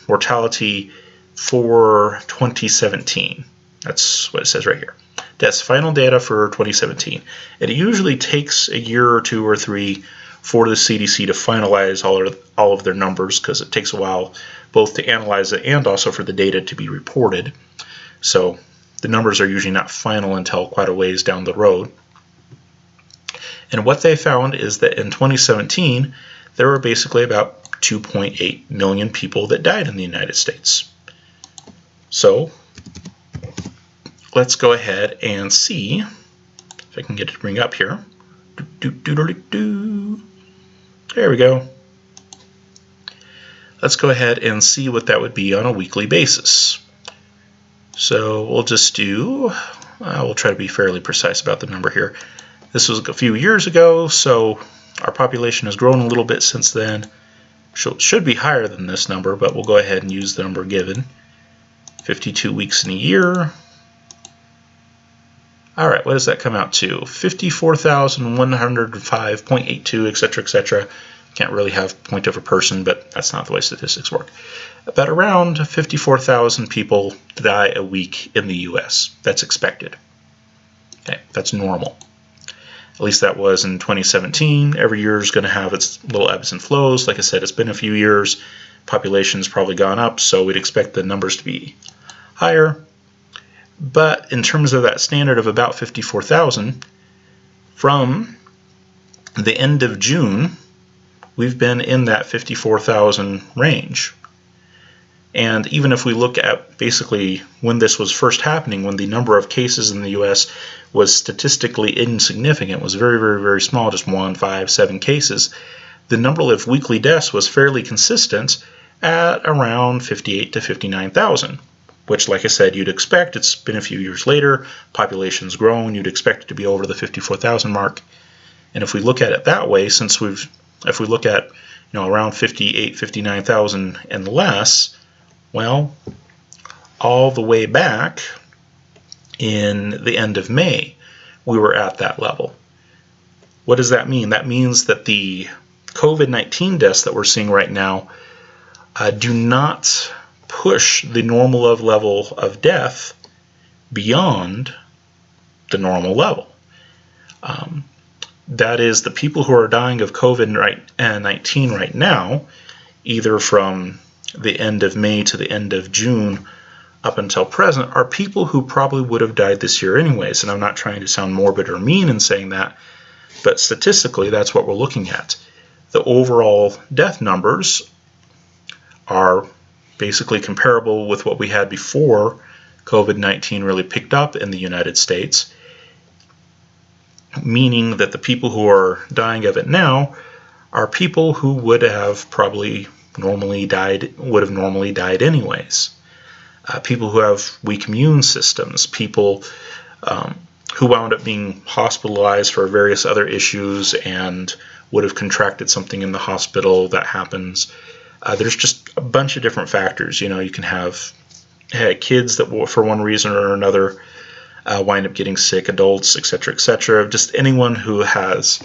mortality for 2017. That's what it says right here. That's final data for 2017. And it usually takes a year or two or three for the CDC to finalize all of their numbers, because it takes a while both to analyze it and also for the data to be reported. So the numbers are usually not final until quite a ways down the road. And what they found is that in 2017, there were basically about 2.8 million people that died in the United States. So let's go ahead and see if I can get it to bring up here. There we go. Let's go ahead and see what that would be on a weekly basis. So we'll just do, we'll try to be fairly precise about the number here. This was a few years ago, so our population has grown a little bit since then. Should be higher than this number, but we'll go ahead and use the number given. 52 weeks in a year. All right, what does that come out to? 54,105.82, etc., etc. Can't really have point of a person, but that's not the way statistics work. About around 54,000 people die a week in the U.S. That's expected. Okay, that's normal. At least that was in 2017. Every year is going to have its little ebbs and flows. Like I said, it's been a few years. Population's probably gone up, so we'd expect the numbers to be higher. But in terms of that standard of about 54,000, from the end of June, we've been in that 54,000 range. And even if we look at basically when this was first happening, when the number of cases in the U.S. was statistically insignificant, was very, very, very small, just 1, 5, 7 cases, the number of weekly deaths was fairly consistent at around 58 to 59,000. which, like I said, you'd expect. It's been a few years later, population's grown, you'd expect it to be over the 54,000 mark. And if we look at it that way, if we look at around 58, 59,000 and less, well, all the way back in the end of May, we were at that level. What does that mean? That means that the COVID-19 deaths that we're seeing right now do not push the normal level of death beyond the normal level. That is, the people who are dying of COVID-19 right now, either from the end of May to the end of June up until present, are people who probably would have died this year anyways. And I'm not trying to sound morbid or mean in saying that, but statistically, that's what we're looking at. The overall death numbers are basically comparable with what we had before COVID-19 really picked up in the United States, meaning that the people who are dying of it now are people who would have normally died anyways. People who have weak immune systems, people who wound up being hospitalized for various other issues and would have contracted something in the hospital. That happens. There's just a bunch of different factors. You can have kids that will, for one reason or another, wind up getting sick, adults, etc., etc. Just anyone who has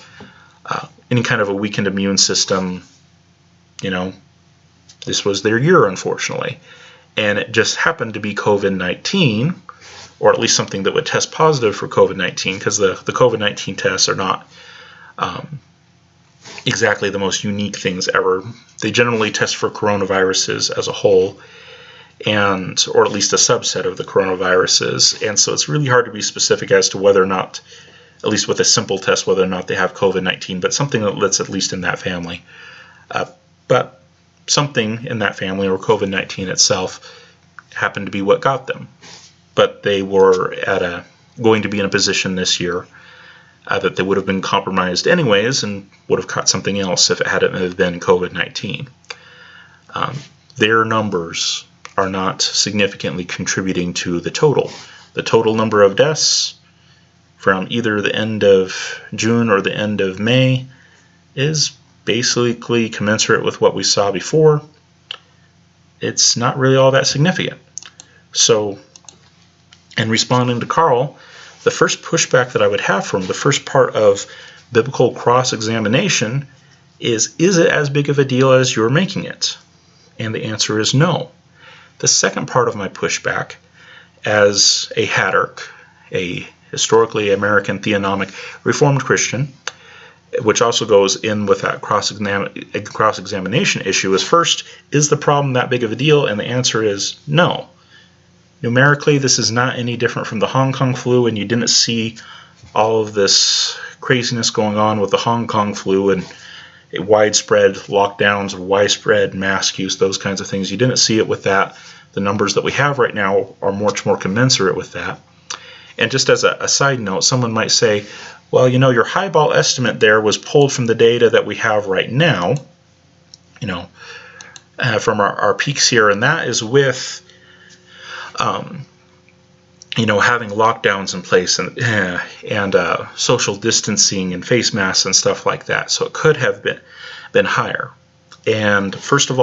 any kind of a weakened immune system, this was their year, unfortunately. And it just happened to be COVID-19, or at least something that would test positive for COVID-19, because the COVID-19 tests are not exactly the most unique things ever. They generally test for coronaviruses as a whole, or at least a subset of the coronaviruses. And so it's really hard to be specific as to whether or not, at least with a simple test, whether or not they have COVID-19, but something that's at least in that family. But something in that family, or COVID-19 itself, happened to be what got them. But they were going to be in a position this year that they would have been compromised anyways and would have caught something else if it hadn't been COVID-19. Their numbers are not significantly contributing to the total. The total number of deaths from either the end of June or the end of May is basically commensurate with what we saw before. It's not really all that significant. So, in responding to Carl, the first pushback that I would have from the first part of biblical cross-examination is it as big of a deal as you're making it? And the answer is no. The second part of my pushback, as a Haddock, a historically American theonomic Reformed Christian, which also goes in with that cross-examination issue, is first, is the problem that big of a deal? And the answer is no. Numerically, this is not any different from the Hong Kong flu, and you didn't see all of this craziness going on with the Hong Kong flu and widespread lockdowns, widespread mask use, those kinds of things. You didn't see it with that. The numbers that we have right now are much more commensurate with that. And just as a side note, someone might say, well, your highball estimate there was pulled from the data that we have right now, from our peaks here, and that is with having lockdowns in place and social distancing and face masks and stuff like that. So it could have been higher. And first of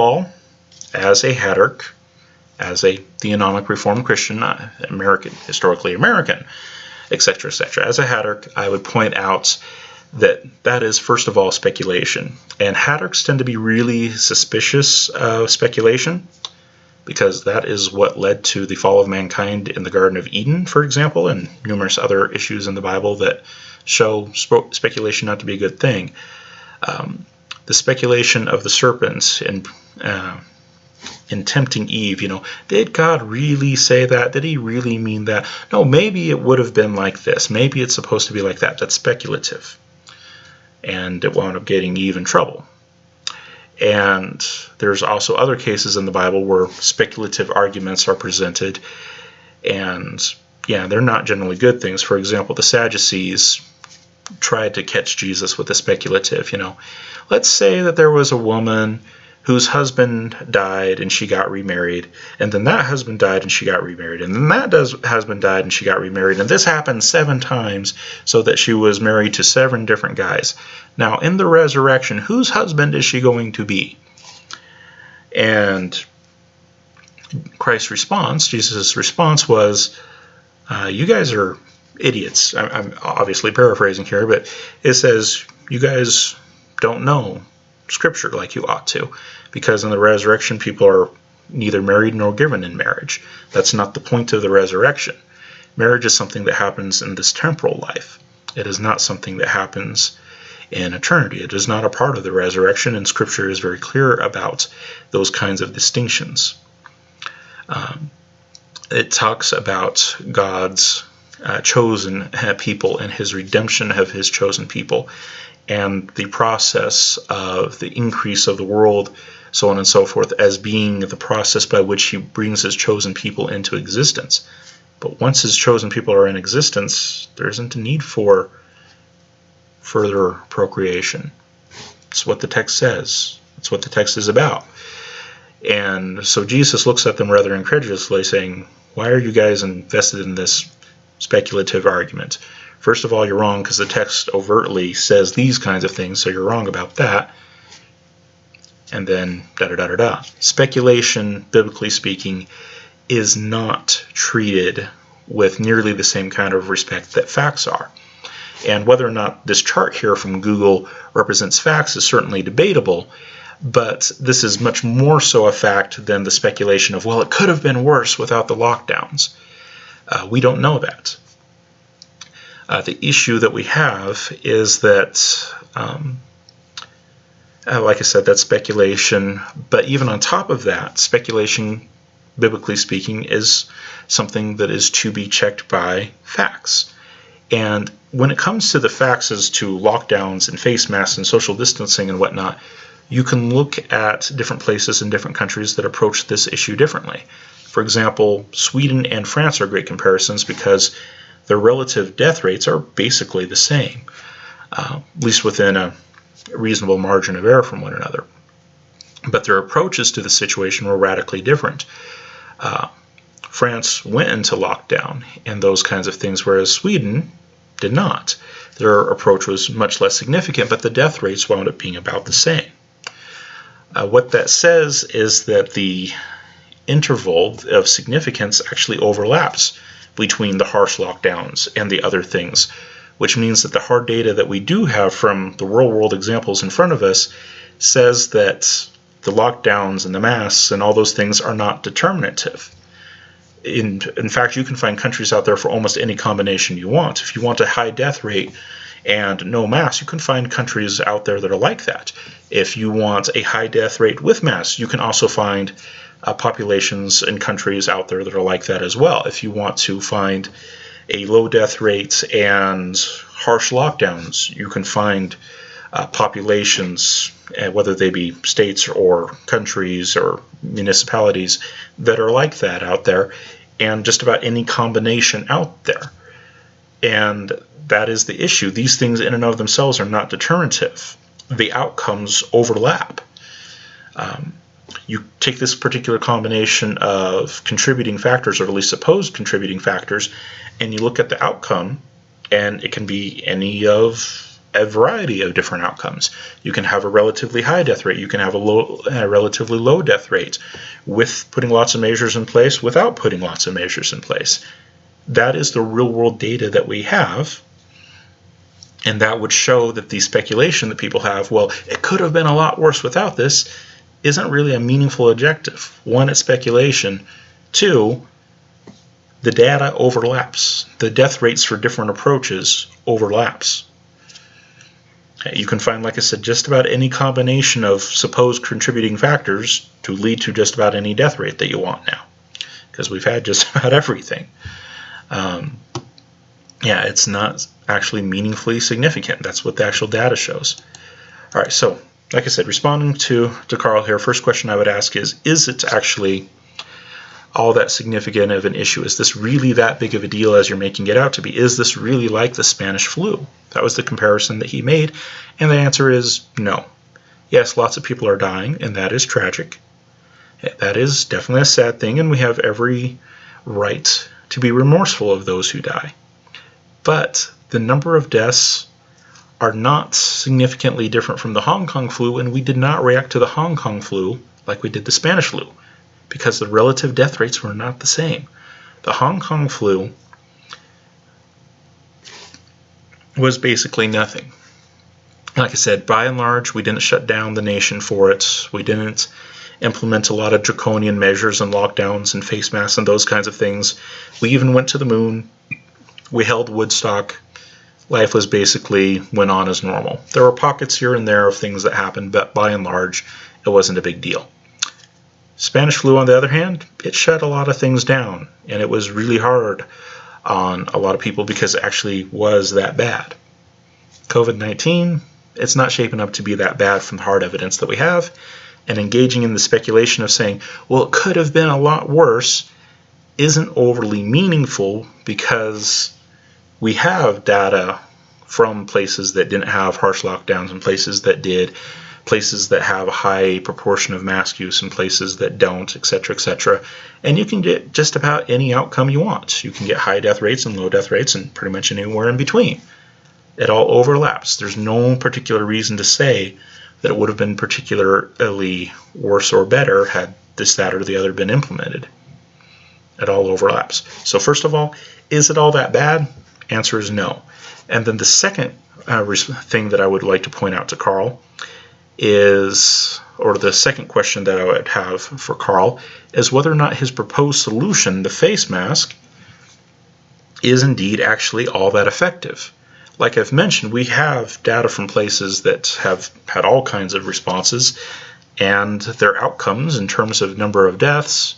as a Haddock, as a theonomic Reformed Christian, historically American, etc., etc., as a Haddock, I would point out that is, first of all, speculation. And Haddocks tend to be really suspicious of speculation, because that is what led to the fall of mankind in the Garden of Eden, for example, and numerous other issues in the Bible that show speculation not to be a good thing. The speculation of the serpents in tempting Eve, did God really say that? Did he really mean that? No, maybe it would have been like this. Maybe it's supposed to be like that. That's speculative. And it wound up getting Eve in trouble. And there's also other cases in the Bible where speculative arguments are presented, and they're not generally good things. For example, the Sadducees tried to catch Jesus with the speculative. Let's say that there was a woman whose husband died and she got remarried, and then that husband died and she got remarried, and then that husband died and she got remarried, and this happened 7 times, so that she was married to 7 different guys. Now, in the resurrection, whose husband is she going to be? And Christ's response, Jesus' response was, you guys are idiots. I'm obviously paraphrasing here, but it says, you guys don't know Scripture like you ought to, because in the resurrection people are neither married nor given in marriage. That's not the point of the resurrection. Marriage is something that happens in this temporal life. It is not something that happens in eternity. It is not a part of the resurrection, and Scripture is very clear about those kinds of distinctions. It talks about God's chosen people and his redemption of his chosen people, and the process of the increase of the world, so on and so forth, as being the process by which he brings his chosen people into existence. But once his chosen people are in existence, there isn't a need for further procreation. It's what the text says. It's what the text is about. And so Jesus looks at them rather incredulously, saying, why are you guys invested in this speculative argument? First of all, you're wrong because the text overtly says these kinds of things, so you're wrong about that. And then da-da-da-da-da. Speculation, biblically speaking, is not treated with nearly the same kind of respect that facts are. And whether or not this chart here from Google represents facts is certainly debatable, but this is much more so a fact than the speculation of, well, it could have been worse without the lockdowns. We don't know that. The issue that we have is that, like I said, that's speculation. But even on top of that, speculation, biblically speaking, is something that is to be checked by facts. And when it comes to the facts as to lockdowns and face masks and social distancing and whatnot, you can look at different places and different countries that approach this issue differently. For example, Sweden and France are great comparisons because their relative death rates are basically the same, at least within a reasonable margin of error from one another. But their approaches to the situation were radically different. France went into lockdown and those kinds of things, whereas Sweden did not. Their approach was much less significant, but the death rates wound up being about the same. What that says is that the interval of significance actually overlaps between the harsh lockdowns and the other things, which means that the hard data that we do have from the real-world examples in front of us says that the lockdowns and the masks and all those things are not determinative. In fact, you can find countries out there for almost any combination you want. If you want a high death rate and no masks, you can find countries out there that are like that. If you want a high death rate with masks, you can also find populations and countries out there that are like that as well. If you want to find a low death rate and harsh lockdowns, you can find populations, whether they be states or countries or municipalities, that are like that out there, and just about any combination out there. And that is the issue. These things in and of themselves are not determinative. The outcomes overlap. You take this particular combination of contributing factors, or at least supposed contributing factors, and you look at the outcome, and it can be any of a variety of different outcomes. You can have a relatively high death rate. You can have a relatively low death rate with putting lots of measures in place, without putting lots of measures in place. That is the real-world data that we have, and that would show that the speculation that people have, well, it could have been a lot worse without this, isn't really a meaningful objective. One, it's speculation. Two, the data overlaps. The death rates for different approaches overlaps. You can find, like I said, just about any combination of supposed contributing factors to lead to just about any death rate that you want now, because we've had just about everything. Yeah, it's not actually meaningfully significant. That's what the actual data shows. All right, so like I said, responding to Carl here, first question I would ask is it actually all that significant of an issue? Is this really that big of a deal as you're making it out to be? Is this really like the Spanish flu? That was the comparison that he made, and the answer is no. Yes, lots of people are dying, and that is tragic. That is definitely a sad thing, and we have every right to be remorseful of those who die. But the number of deaths are not significantly different from the Hong Kong flu, and we did not react to the Hong Kong flu like we did the Spanish flu, because the relative death rates were not the same. The Hong Kong flu was basically nothing. Like I said, by and large, we didn't shut down the nation for it. We didn't implement a lot of draconian measures and lockdowns and face masks and those kinds of things. We even went to the moon. We held Woodstock. Life was basically went on as normal. There were pockets here and there of things that happened, but by and large, it wasn't a big deal. Spanish flu, on the other hand, it shut a lot of things down, and it was really hard on a lot of people because it actually was that bad. COVID-19, it's not shaping up to be that bad from the hard evidence that we have, and engaging in the speculation of saying, well, it could have been a lot worse, isn't overly meaningful because we have data from places that didn't have harsh lockdowns and places that did, places that have a high proportion of mask use and places that don't, etc., etc. And you can get just about any outcome you want. You can get high death rates and low death rates and pretty much anywhere in between. It all overlaps. There's no particular reason to say that it would have been particularly worse or better had this, that, or the other been implemented. It all overlaps. So first of all, is it all that bad? Answer is no. And then the second thing that I would like to point out to Carl is, or the second question that I would have for Carl, is whether or not his proposed solution, the face mask, is indeed actually all that effective. Like I've mentioned, we have data from places that have had all kinds of responses, and their outcomes in terms of number of deaths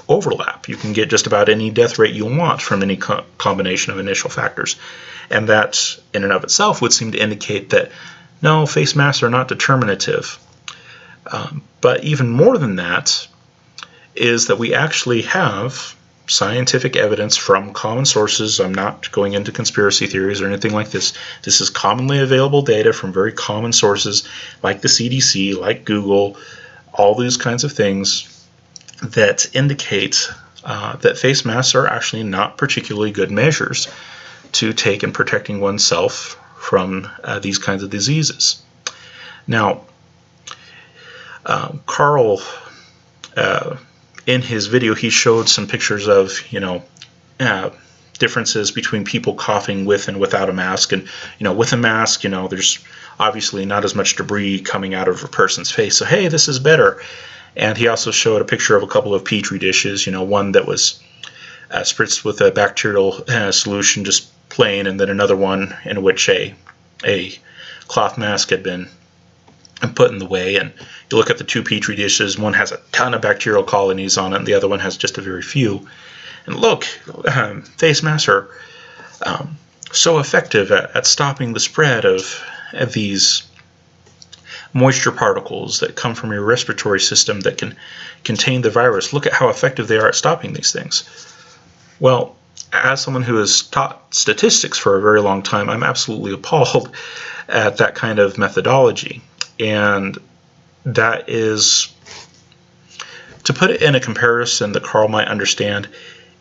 overlap. You can get just about any death rate you want from any combination of initial factors. And that, in and of itself, would seem to indicate that, no, face masks are not determinative. But even more than that is that we actually have scientific evidence from common sources. I'm not going into conspiracy theories or anything like this. This is commonly available data from very common sources like the CDC, like Google, all these kinds of things that indicate that face masks are actually not particularly good measures to take in protecting oneself from these kinds of diseases. Now, Carl, in his video, he showed some pictures of, differences between people coughing with and without a mask. And, with a mask, there's obviously not as much debris coming out of a person's face. So, hey, this is better. And he also showed a picture of a couple of petri dishes, one that was spritzed with a bacterial solution, just plain, and then another one in which a cloth mask had been put in the way. And you look at the two petri dishes, one has a ton of bacterial colonies on it, and the other one has just a very few. And look, face masks are so effective at stopping the spread of these moisture particles that come from your respiratory system that can contain the virus. Look at how effective they are at stopping these things. Well, as someone who has taught statistics for a very long time, I'm absolutely appalled at that kind of methodology. And that is, to put it in a comparison that Carl might understand,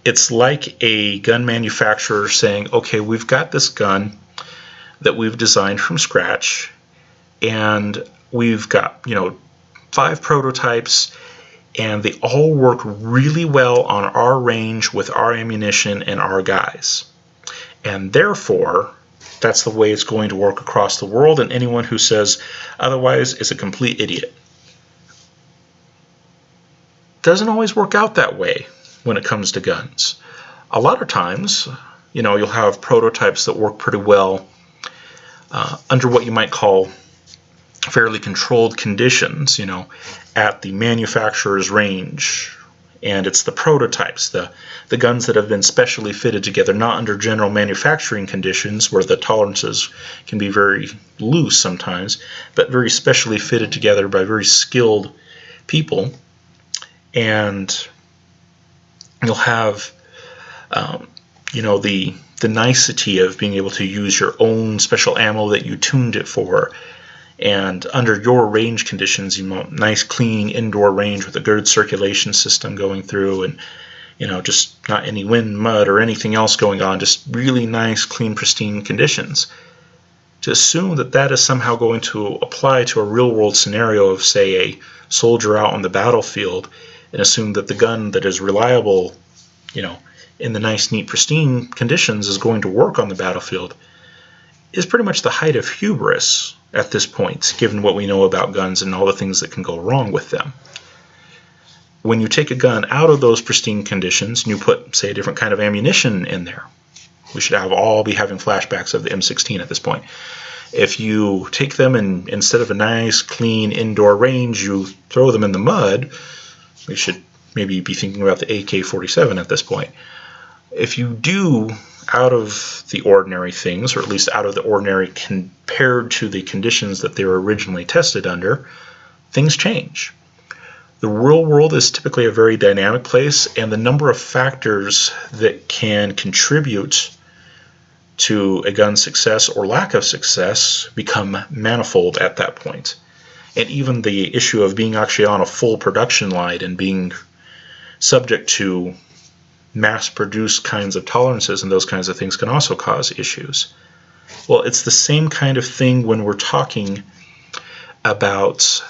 it's like a gun manufacturer saying, okay, we've got this gun that we've designed from scratch, and we've got 5 prototypes, and they all work really well on our range with our ammunition and our guys. And therefore, that's the way it's going to work across the world, and anyone who says otherwise is a complete idiot. Doesn't always work out that way when it comes to guns. A lot of times, you'll have prototypes that work pretty well under what you might call fairly controlled conditions, at the manufacturer's range. And it's the prototypes, the guns that have been specially fitted together, not under general manufacturing conditions where the tolerances can be very loose sometimes, but very specially fitted together by very skilled people. And you'll have, the nicety of being able to use your own special ammo that you tuned it for, and under your range conditions, you want nice clean indoor range with a good circulation system going through, and just not any wind, mud, or anything else going on, just really nice, clean, pristine conditions. To assume that that is somehow going to apply to a real-world scenario of, say, a soldier out on the battlefield, and assume that the gun that is reliable, in the nice, neat, pristine conditions is going to work on the battlefield, is pretty much the height of hubris at this point, given what we know about guns and all the things that can go wrong with them. When you take a gun out of those pristine conditions and you put, say, a different kind of ammunition in there, we should all be having flashbacks of the M16 at this point. If you take them and instead of a nice, clean indoor range, you throw them in the mud, we should maybe be thinking about the AK-47 at this point. If you do out of the ordinary things, or at least out of the ordinary compared to the conditions that they were originally tested under, things change. The real world is typically a very dynamic place, and the number of factors that can contribute to a gun's success or lack of success become manifold at that point. And even the issue of being actually on a full production line and being subject to mass-produced kinds of tolerances and those kinds of things can also cause issues. Well, it's the same kind of thing when we're talking about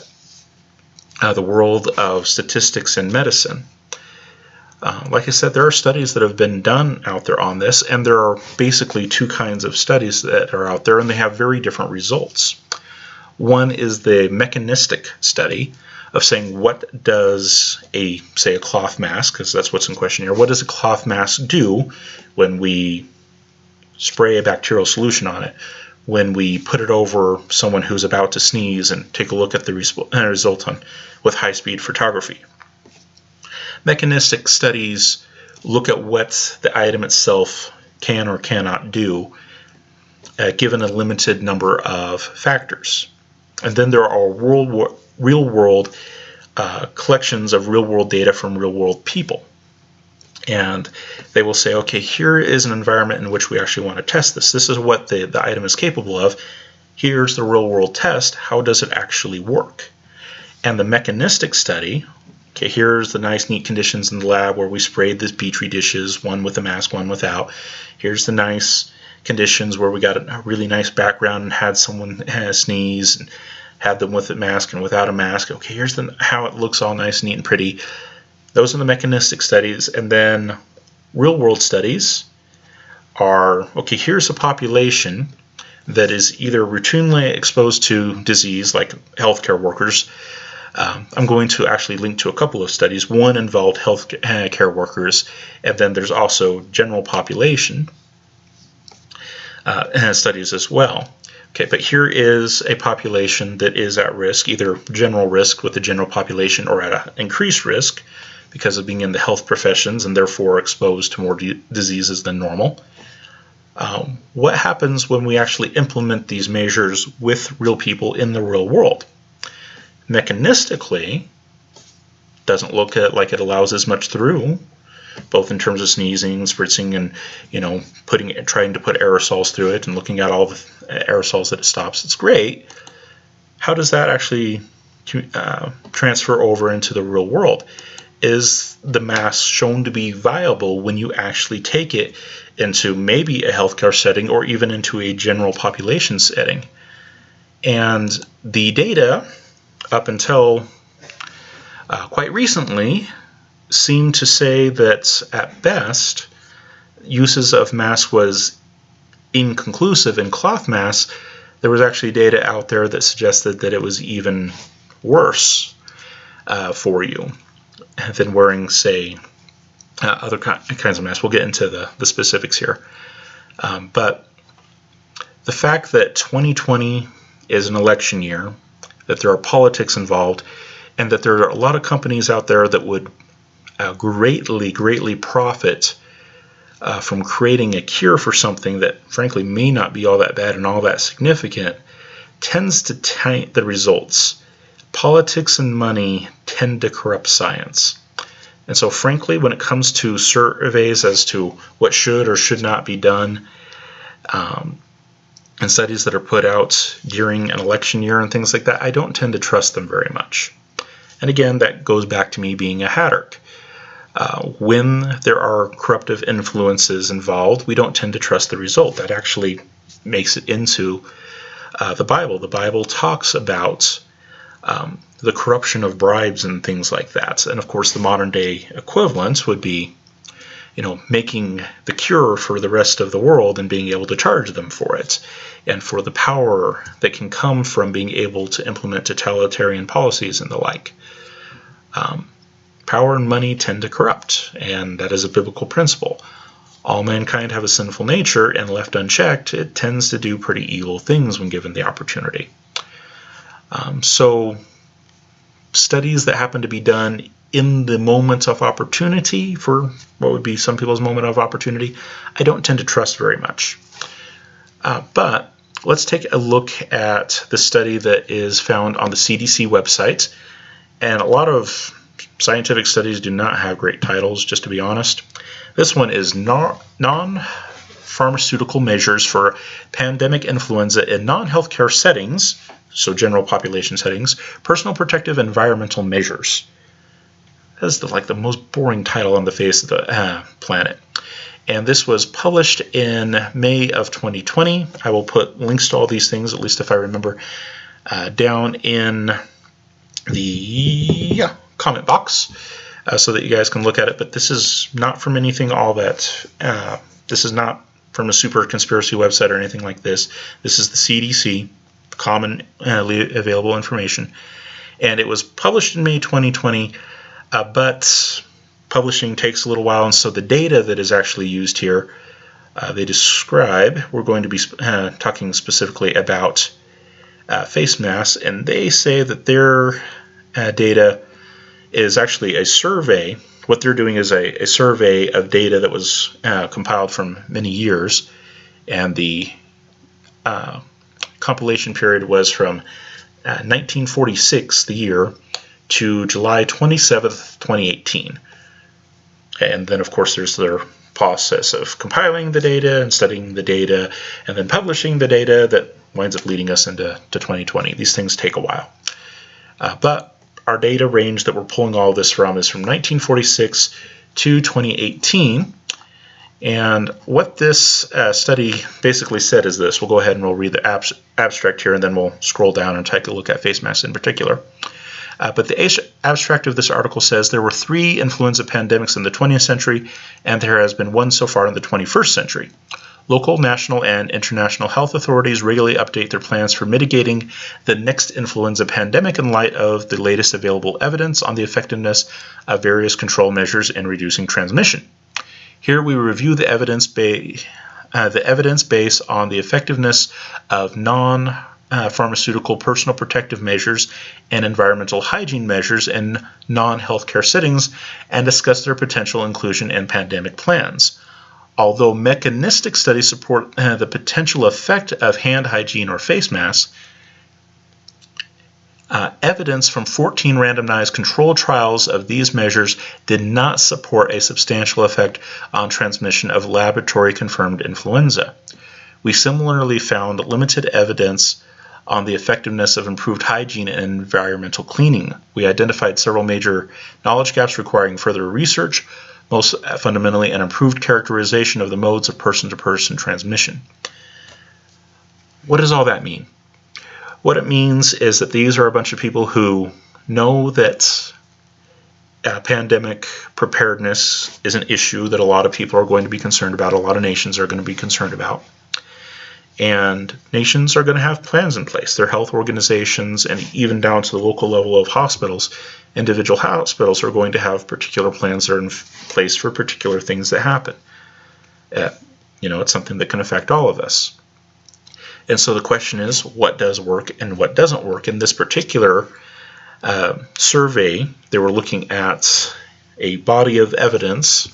the world of statistics and medicine. Like I said, there are studies that have been done out there on this, and there are basically two kinds of studies that are out there, and they have very different results. One is the mechanistic study of saying, what does say a cloth mask, because that's what's in question here, what does a cloth mask do when we spray a bacterial solution on it, when we put it over someone who's about to sneeze, and take a look at the result with high-speed photography. Mechanistic studies look at what the item itself can or cannot do, given a limited number of factors. And then there are real-world collections of real-world data from real-world people. And they will say, okay, here is an environment in which we actually want to test this. This is what the item is capable of. Here's the real-world test. How does it actually work? And the mechanistic study, okay, here's the nice, neat conditions in the lab where we sprayed the Petri dishes, one with a mask, one without. Here's the nice conditions where we got a really nice background and had someone sneeze, and had them with a mask and without a mask. Okay, here's how it looks all nice, neat, and pretty. Those are the mechanistic studies. And then real-world studies are, okay, here's a population that is either routinely exposed to disease, like healthcare workers. I'm going to actually link to a couple of studies. One involved healthcare workers, and then there's also general population studies as well. Okay, but here is a population that is at risk, either general risk with the general population or at an increased risk because of being in the health professions and therefore exposed to more diseases than normal. What happens when we actually implement these measures with real people in the real world? Mechanistically, doesn't look like it allows as much through, both in terms of sneezing, spritzing, and trying to put aerosols through it and looking at all the aerosols that it stops. It's great. How does that actually transfer over into the real world? Is the mask shown to be viable when you actually take it into maybe a healthcare setting or even into a general population setting? And the data, up until quite recently, seemed to say that at best uses of masks was inconclusive. In cloth masks, there was actually data out there that suggested that it was even worse for you than wearing, say, other kinds of masks. We'll get into the specifics here. But the fact that 2020 is an election year, that there are politics involved, and that there are a lot of companies out there that would greatly profit from creating a cure for something that frankly may not be all that bad and all that significant, tends to taint the results. Politics and money tend to corrupt science. And so frankly, when it comes to surveys as to what should or should not be done, and studies that are put out during an election year and things like that, I don't tend to trust them very much. And again, that goes back to me being a hatterk. When there are corruptive influences involved, we don't tend to trust the result. That actually makes it into the Bible. The Bible talks about the corruption of bribes and things like that. And of course, the modern day equivalent would be, making the cure for the rest of the world and being able to charge them for it, and for the power that can come from being able to implement totalitarian policies and the like. Power and money tend to corrupt, and that is a biblical principle. All mankind have a sinful nature, and left unchecked, it tends to do pretty evil things when given the opportunity. So studies that happen to be done in the moment of opportunity, for what would be some people's moment of opportunity, I don't tend to trust very much. But let's take a look at the study that is found on the CDC website. And a lot of scientific studies do not have great titles, just to be honest. This one is non-pharmaceutical measures for pandemic influenza in non-healthcare settings, so general population settings, personal protective environmental measures. That's the most boring title on the face of the planet. And this was published in May of 2020. I will put links to all these things, at least if I remember, down in the comment box so that you guys can look at it. But this is not from anything all that, this is not from a super conspiracy website or anything like this. This is the CDC, commonly available information. And it was published in May 2020, but publishing takes a little while, and so the data that is actually used here, they describe, we're going to be talking specifically about face masks, and they say that their data is actually a survey. What they're doing is a survey of data that was compiled from many years, and the compilation period was from 1946, the year, to July 27th, 2018. And then, of course, there's their process of compiling the data and studying the data and then publishing the data that winds up leading us into 2020. These things take a while. But our data range that we're pulling all this from is from 1946 to 2018. And what this study basically said is this. We'll go ahead and we'll read the abstract here, and then we'll scroll down and take a look at face masks in particular. But the abstract of this article says there were 3 influenza pandemics in the 20th century, and there has been 1 so far in the 21st century. Local, national, and international health authorities regularly update their plans for mitigating the next influenza pandemic in light of the latest available evidence on the effectiveness of various control measures in reducing transmission. Here we review the evidence based on the effectiveness of non-pharmaceutical personal protective measures and environmental hygiene measures in non-healthcare settings and discuss their potential inclusion in pandemic plans. Although mechanistic studies support the potential effect of hand hygiene or face masks, evidence from 14 randomized controlled trials of these measures did not support a substantial effect on transmission of laboratory-confirmed influenza. We similarly found limited evidence on the effectiveness of improved hygiene and environmental cleaning. We identified several major knowledge gaps requiring further research, most fundamentally an improved characterization of the modes of person-to-person transmission. What does all that mean? What it means is that these are a bunch of people who know that pandemic preparedness is an issue that a lot of people are going to be concerned about, a lot of nations are going to be concerned about. And nations are going to have plans in place. Their health organizations, and even down to the local level of hospitals, individual hospitals are going to have particular plans that are in place for particular things that happen. It's something that can affect all of us. And so the question is, what does work and what doesn't work? In this particular survey, they were looking at a body of evidence.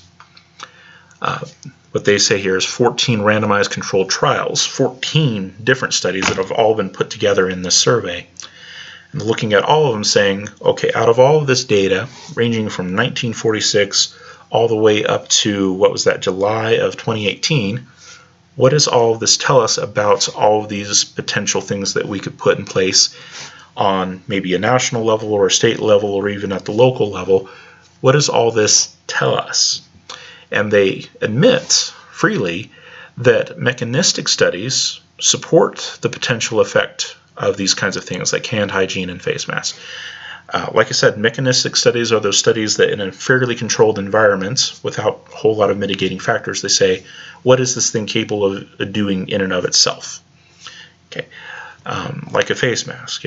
What they say here is 14 randomized controlled trials, 14 different studies that have all been put together in this survey. And looking at all of them saying, okay, out of all of this data, ranging from 1946 all the way up to, July of 2018, what does all of this tell us about all of these potential things that we could put in place on maybe a national level or a state level or even at the local level? What does all this tell us? And they admit freely that mechanistic studies support the potential effect of these kinds of things like hand hygiene and face masks. Like I said, mechanistic studies are those studies that in a fairly controlled environment without a whole lot of mitigating factors, they say, what is this thing capable of doing in and of itself? Okay, like a face mask,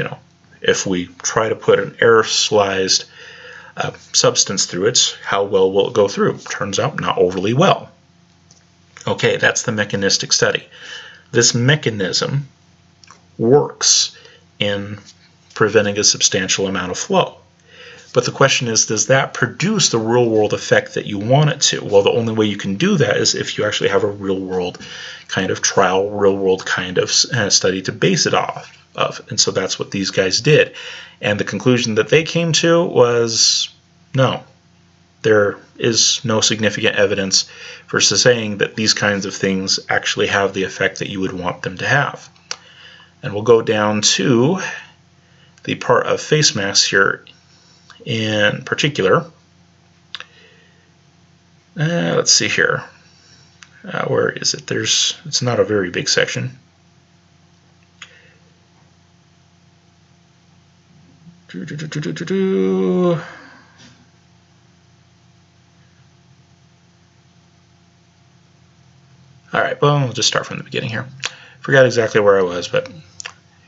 if we try to put an aerosolized substance through it, how well will it go through? Turns out not overly well. Okay, that's the mechanistic study. This mechanism works in preventing a substantial amount of flow. But the question is, does that produce the real-world effect that you want it to? Well, the only way you can do that is if you actually have a real-world kind of trial, real-world kind of study to base it off of. And so that's what these guys did. And the conclusion that they came to was, no, there is no significant evidence for saying that these kinds of things actually have the effect that you would want them to have. And we'll go down to the part of face masks here in particular. Let's see here. Where is it? It's not a very big section. All right, well, we'll just start from the beginning here. Forgot exactly where I was, but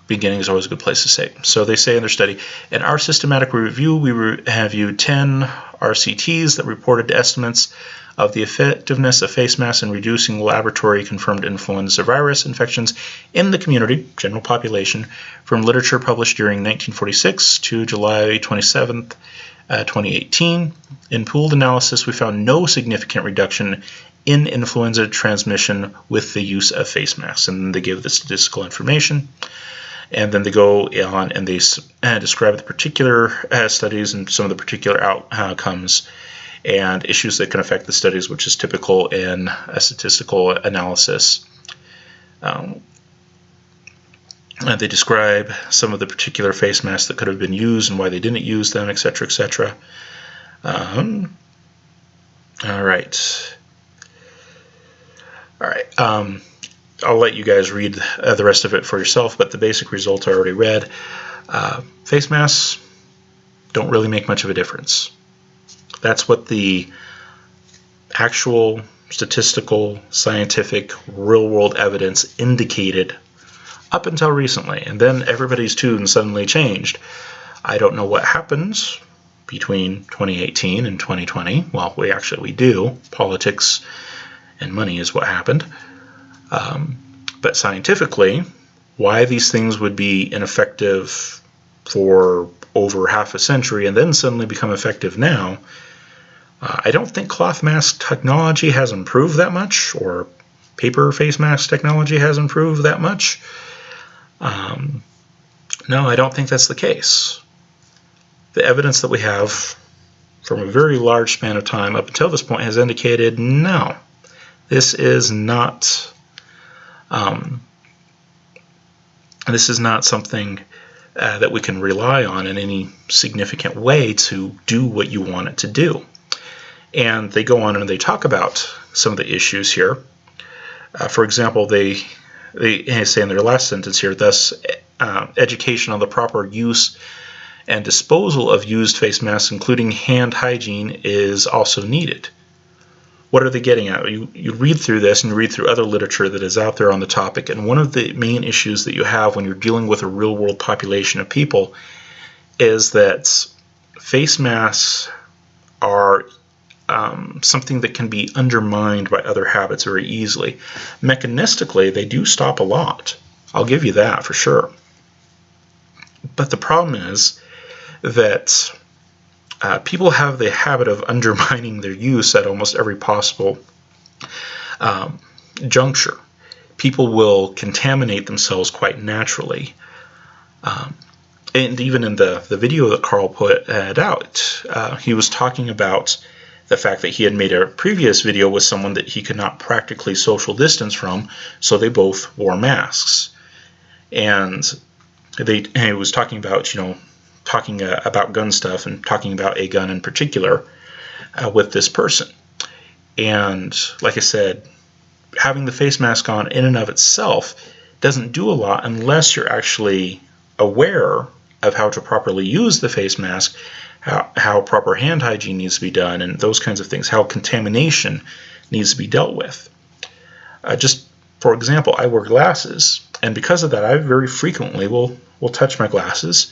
beginning is always a good place to say. So they say in their study, in our systematic review, we have viewed 10 RCTs that reported estimates of the effectiveness of face masks in reducing laboratory-confirmed influenza virus infections in the community, general population, from literature published during 1946 to July 27th, 2018. In pooled analysis, we found no significant reduction in influenza transmission with the use of face masks. And they give the statistical information. And then they go on and they describe the particular studies and some of the particular outcomes and issues that can affect the studies, which is typical in a statistical analysis. And they describe some of the particular face masks that could have been used and why they didn't use them, etc., etc. All right. I'll let you guys read the rest of it for yourself, but the basic results I already read. Face masks don't really make much of a difference. That's what the actual statistical, scientific, real-world evidence indicated up until recently. And then everybody's tune suddenly changed. I don't know what happens between 2018 and 2020. Well, we do. Politics and money is what happened. But scientifically, why these things would be ineffective for over half a century and then suddenly become effective now, I don't think cloth mask technology has improved that much, or paper face mask technology has improved that much. No, I don't think that's the case. The evidence that we have from a very large span of time up until this point has indicated no, this is not something that we can rely on in any significant way to do what you want it to do. And they go on and they talk about some of the issues here. For example, they say in their last sentence here, thus education on the proper use and disposal of used face masks, including hand hygiene, is also needed. What are they getting at? You read through this and you read through other literature that is out there on the topic, and one of the main issues that you have when you're dealing with a real-world population of people is that face masks are something that can be undermined by other habits very easily. Mechanistically, they do stop a lot. I'll give you that for sure. But the problem is that people have the habit of undermining their use at almost every possible juncture. People will contaminate themselves quite naturally. And even in the video that Carl put out, he was talking about the fact that he had made a previous video with someone that he could not practically social distance from, so they both wore masks. And he was talking about, about gun stuff and talking about a gun in particular with this person. And like I said, having the face mask on in and of itself doesn't do a lot unless you're actually aware of how to properly use the face mask, how proper hand hygiene needs to be done, and those kinds of things, how contamination needs to be dealt with. Just for example, I wear glasses, and because of that, I very frequently will touch my glasses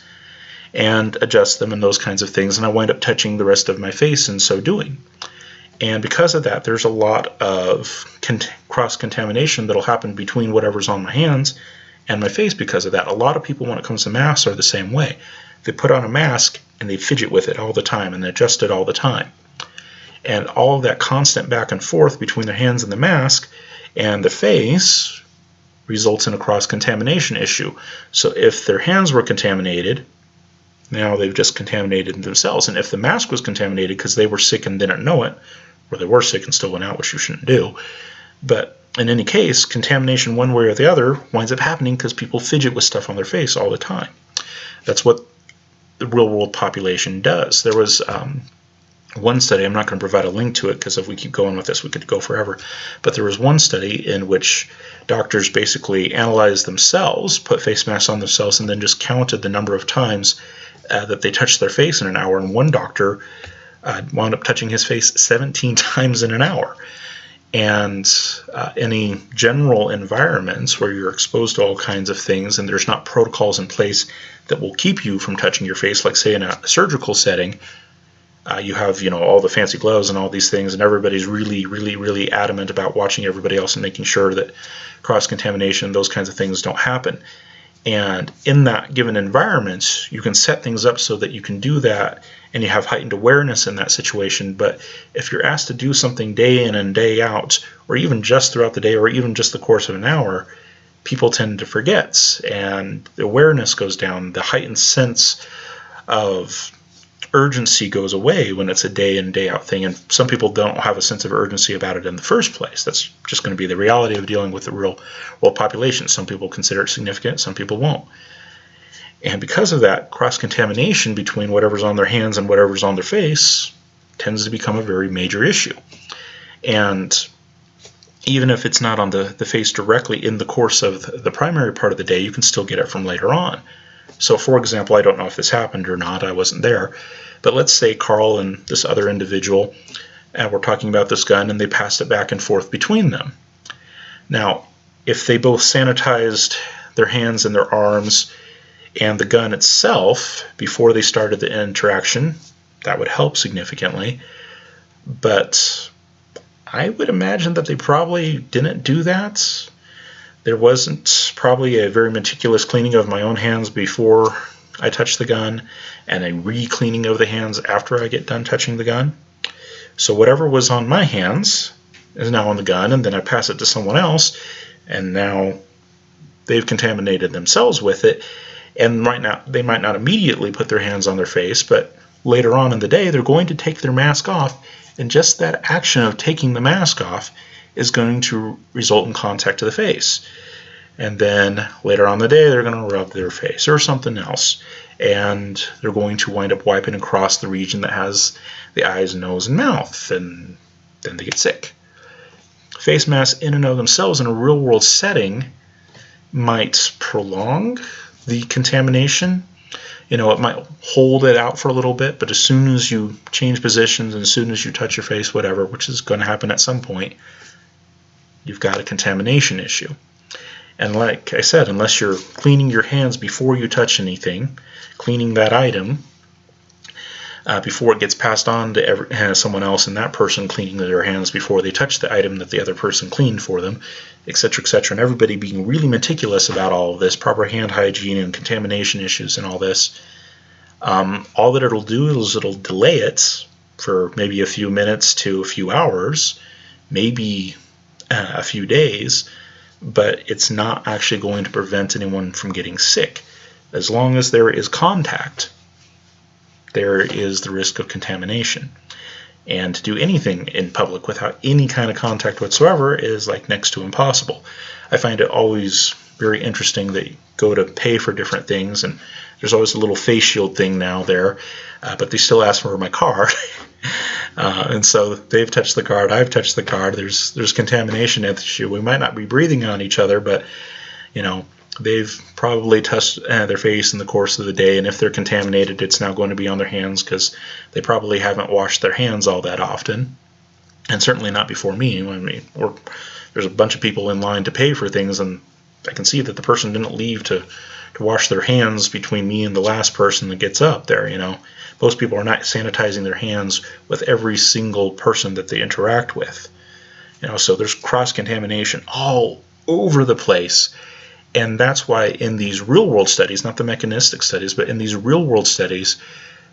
and adjust them and those kinds of things, and I wind up touching the rest of my face in so doing. And because of that, there's a lot of cross-contamination that'll happen between whatever's on my hands and my face because of that. A lot of people, when it comes to masks, are the same way. They put on a mask and they fidget with it all the time and they adjust it all the time. And all of that constant back and forth between their hands and the mask and the face results in a cross-contamination issue. So if their hands were contaminated, now they've just contaminated themselves. And if the mask was contaminated because they were sick and didn't know it, or they were sick and still went out, which you shouldn't do. But in any case, contamination one way or the other winds up happening because people fidget with stuff on their face all the time. That's what the real-world population does. There was one study, I'm not going to provide a link to it because if we keep going with this, we could go forever. But there was one study in which doctors basically analyzed themselves, put face masks on themselves, and then just counted the number of times that they touched their face in an hour. And one doctor wound up touching his face 17 times in an hour. And any general environments where you're exposed to all kinds of things and there's not protocols in place that will keep you from touching your face, like say in a surgical setting, you have all the fancy gloves and all these things, and everybody's really adamant about watching everybody else and making sure that cross-contamination, those kinds of things don't happen. And in that given environment, you can set things up so that you can do that and you have heightened awareness in that situation. But if you're asked to do something day in and day out, or even just throughout the day, or even just the course of an hour, people tend to forget and the awareness goes down. The heightened sense of urgency goes away when it's a day in, day out thing, and some people don't have a sense of urgency about it in the first place. That's just going to be the reality of dealing with the real world population. Some people consider it significant, some people won't. And because of that, cross-contamination between whatever's on their hands and whatever's on their face tends to become a very major issue. And even if it's not on the face directly in the course of the primary part of the day, you can still get it from later on. So for example, I don't know if this happened or not, I wasn't there, but let's say Carl and this other individual were talking about this gun and they passed it back and forth between them. Now, if they both sanitized their hands and their arms and the gun itself before they started the interaction, that would help significantly. But I would imagine that they probably didn't do that. There wasn't probably a very meticulous cleaning of my own hands before I touched the gun and a re-cleaning of the hands after I get done touching the gun. So whatever was on my hands is now on the gun, and then I pass it to someone else, and now they've contaminated themselves with it. And they might not immediately put their hands on their face, but later on in the day they're going to take their mask off, and just that action of taking the mask off is going to result in contact to the face. And then later on in the day they're going to rub their face or something else, and they're going to wind up wiping across the region that has the eyes, nose, and mouth, and then they get sick. Face masks in and of themselves in a real world setting might prolong the contamination. It might hold it out for a little bit, but as soon as you change positions and as soon as you touch your face, whatever, which is going to happen at some point, you've got a contamination issue. And like I said, unless you're cleaning your hands before you touch anything, cleaning that item before it gets passed on to someone else, and that person cleaning their hands before they touch the item that the other person cleaned for them, etc., etc., and everybody being really meticulous about all of this, proper hand hygiene and contamination issues and all this, all that it'll do is it'll delay it for maybe a few minutes to a few hours, maybe a few days, but it's not actually going to prevent anyone from getting sick. As long as there is contact, there is the risk of contamination. And to do anything in public without any kind of contact whatsoever is like next to impossible. I find it always very interesting that you go to pay for different things, and there's always a little face shield thing now there, but they still ask for my card. And so they've touched the card, I've touched the card, there's contamination issue. We might not be breathing on each other, but they've probably touched their face in the course of the day, and if they're contaminated, it's now going to be on their hands because they probably haven't washed their hands all that often, and certainly not before me. There's a bunch of people in line to pay for things, and I can see that the person didn't leave to wash their hands between me and the last person that gets up there. Most people are not sanitizing their hands with every single person that they interact with. So there's cross-contamination all over the place. And that's why in these real-world studies, not the mechanistic studies, but in these real-world studies,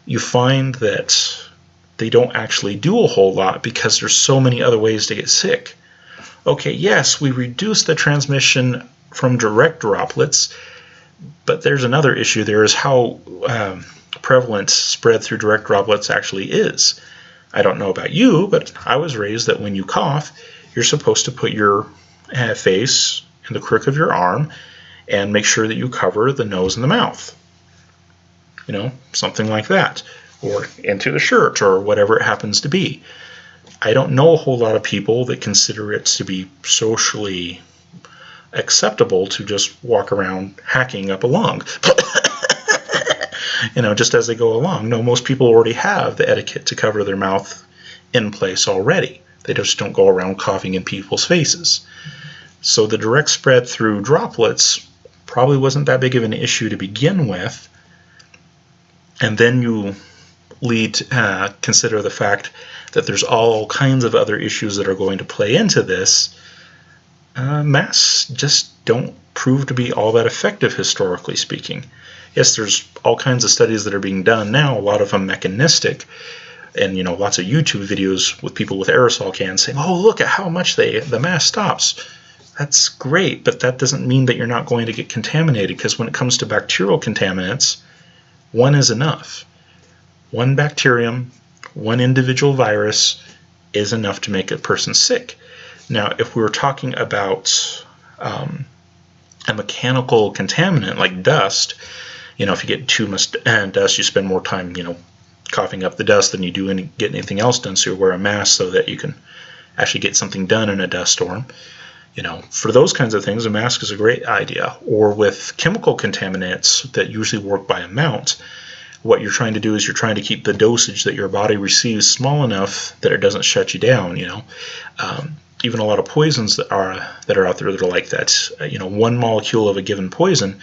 you find that they don't actually do a whole lot because there's so many other ways to get sick. Okay, yes, we reduce the transmission from direct droplets, but there's another issue there, is how prevalent spread through direct droplets actually is. I don't know about you, but I was raised that when you cough, you're supposed to put your face in the crook of your arm and make sure that you cover the nose and the mouth. Something like that. Or into the shirt, or whatever it happens to be. I don't know a whole lot of people that consider it to be socially acceptable to just walk around hacking up a lung. Just as they go along. No, most people already have the etiquette to cover their mouth in place already. They just don't go around coughing in people's faces. So the direct spread through droplets probably wasn't that big of an issue to begin with. And then you consider the fact that there's all kinds of other issues that are going to play into this. Masks just don't prove to be all that effective, historically speaking. Yes, there's all kinds of studies that are being done now, a lot of them mechanistic, and lots of YouTube videos with people with aerosol cans saying, oh, look at how much the mask stops. That's great, but that doesn't mean that you're not going to get contaminated, because when it comes to bacterial contaminants, one is enough. One bacterium, one individual virus is enough to make a person sick. Now, if we were talking about a mechanical contaminant like dust, if you get too much dust, you spend more time, coughing up the dust than you do get anything else done, so you wear a mask so that you can actually get something done in a dust storm. For those kinds of things, a mask is a great idea. Or with chemical contaminants that usually work by amount, what you're trying to do is you're trying to keep the dosage that your body receives small enough that it doesn't shut you down. Even a lot of poisons that are out there that are like that. One molecule of a given poison,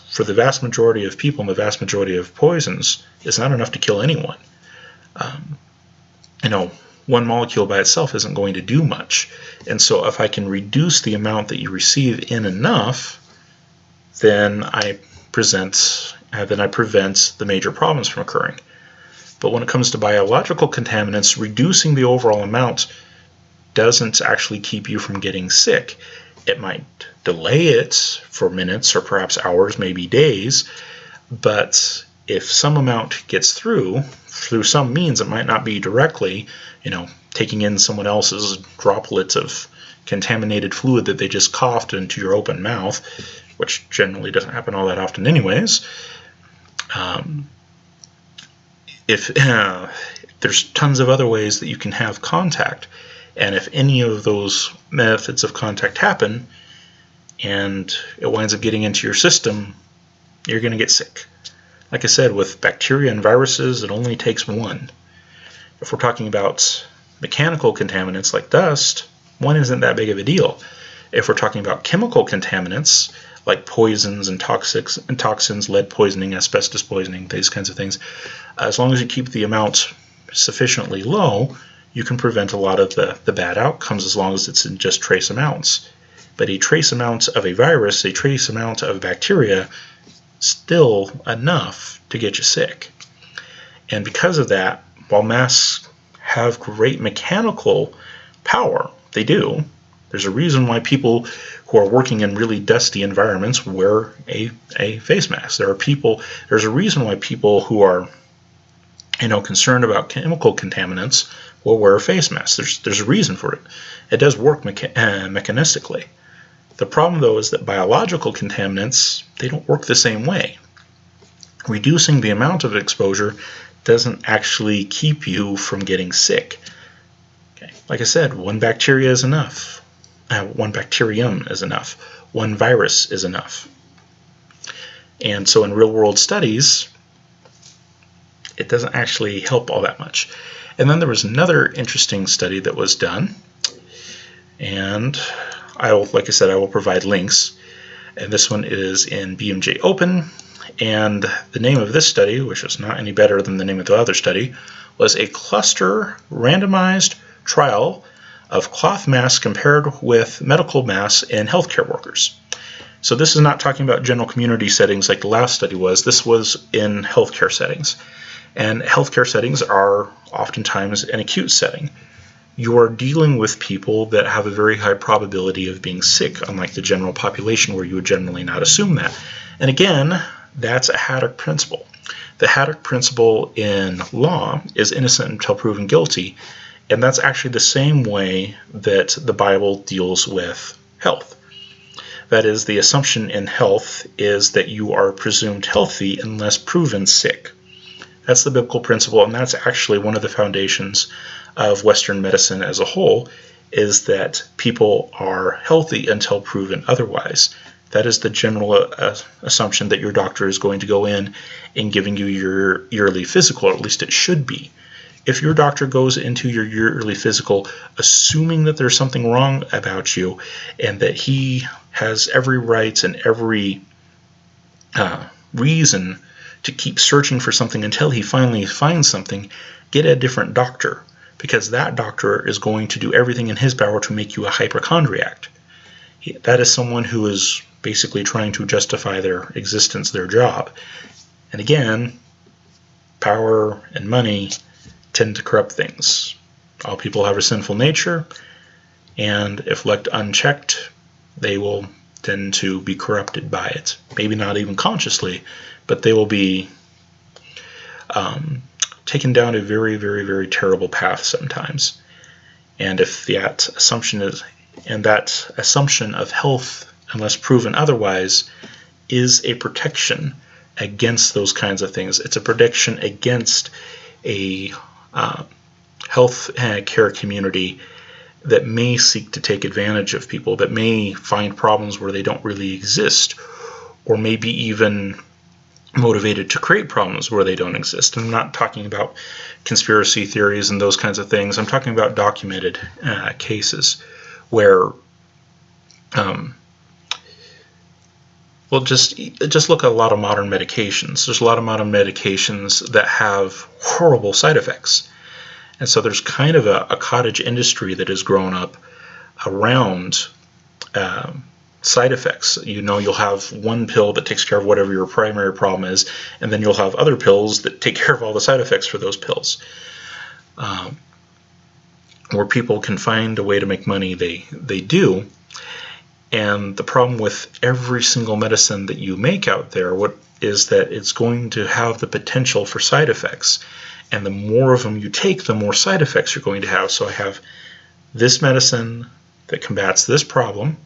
for the vast majority of people and the vast majority of poisons, is not enough to kill anyone. One molecule by itself isn't going to do much. And so if I can reduce the amount that you receive in enough, then I prevent the major problems from occurring. But when it comes to biological contaminants, reducing the overall amount doesn't actually keep you from getting sick. It might delay it for minutes or perhaps hours, maybe days, but if some amount gets through some means, it might not be directly, taking in someone else's droplets of contaminated fluid that they just coughed into your open mouth, which generally doesn't happen all that often anyways. There's tons of other ways that you can have contact, and if any of those methods of contact happen and it winds up getting into your system, you're going to get sick. Like I said, with bacteria and viruses, it only takes one. If we're talking about mechanical contaminants like dust, one isn't that big of a deal. If we're talking about chemical contaminants like poisons and toxins, lead poisoning, asbestos poisoning, these kinds of things, as long as you keep the amount sufficiently low, you can prevent a lot of the bad outcomes as long as it's in just trace amounts. But a trace amount of a virus, a trace amount of bacteria, still enough to get you sick. And because of that, while masks have great mechanical power, they do, there's a reason why people who are working in really dusty environments wear a face mask. There's a reason why people who are concerned about chemical contaminants will wear a face mask. There's a reason for it. It does work mechanistically. The problem, though, is that biological contaminants, they don't work the same way. Reducing the amount of exposure doesn't actually keep you from getting sick. Okay. Like I said, one bacteria is enough. One bacterium is enough. One virus is enough. And so in real-world studies, it doesn't actually help all that much. And then there was another interesting study that was done, and like I said, I will provide links. And this one is in BMJ Open, and the name of this study, which was not any better than the name of the other study, was a cluster randomized trial of cloth masks compared with medical masks in healthcare workers. So this is not talking about general community settings like the last study was. This was in healthcare settings. And healthcare settings are oftentimes an acute setting. You are dealing with people that have a very high probability of being sick, unlike the general population where you would generally not assume that. And again, that's a Haddock principle. The Haddock principle in law is innocent until proven guilty, and that's actually the same way that the Bible deals with health. That is, the assumption in health is that you are presumed healthy unless proven sick. That's the biblical principle, and that's actually one of the foundations of Western medicine as a whole, is that people are healthy until proven otherwise. That is the general assumption that your doctor is going to go in and giving you your yearly physical, or at least it should be. If your doctor goes into your yearly physical assuming that there's something wrong about you and that he has every right and every reason to keep searching for something until he finally finds something, get a different doctor, because that doctor is going to do everything in his power to make you a hypochondriac. That is someone who is basically trying to justify their existence, their job. And again, power and money tend to corrupt things. All people have a sinful nature, and if left unchecked, they will tend to be corrupted by it. Maybe not even consciously, but they will be taken down a very, very, very terrible path sometimes. And if that assumption of health, unless proven otherwise, is a protection against those kinds of things. It's a protection against a health care community that may seek to take advantage of people, that may find problems where they don't really exist, or maybe even motivated to create problems where they don't exist. I'm not talking about conspiracy theories and those kinds of things. I'm talking about documented cases where, just look at a lot of modern medications. There's a lot of modern medications that have horrible side effects. And so there's kind of a cottage industry that has grown up around side effects. You'll have one pill that takes care of whatever your primary problem is, and then you'll have other pills that take care of all the side effects for those pills. Where people can find a way to make money, they do. And the problem with every single medicine that you make out there is that it's going to have the potential for side effects. And the more of them you take, the more side effects you're going to have. So I have this medicine that combats this problem,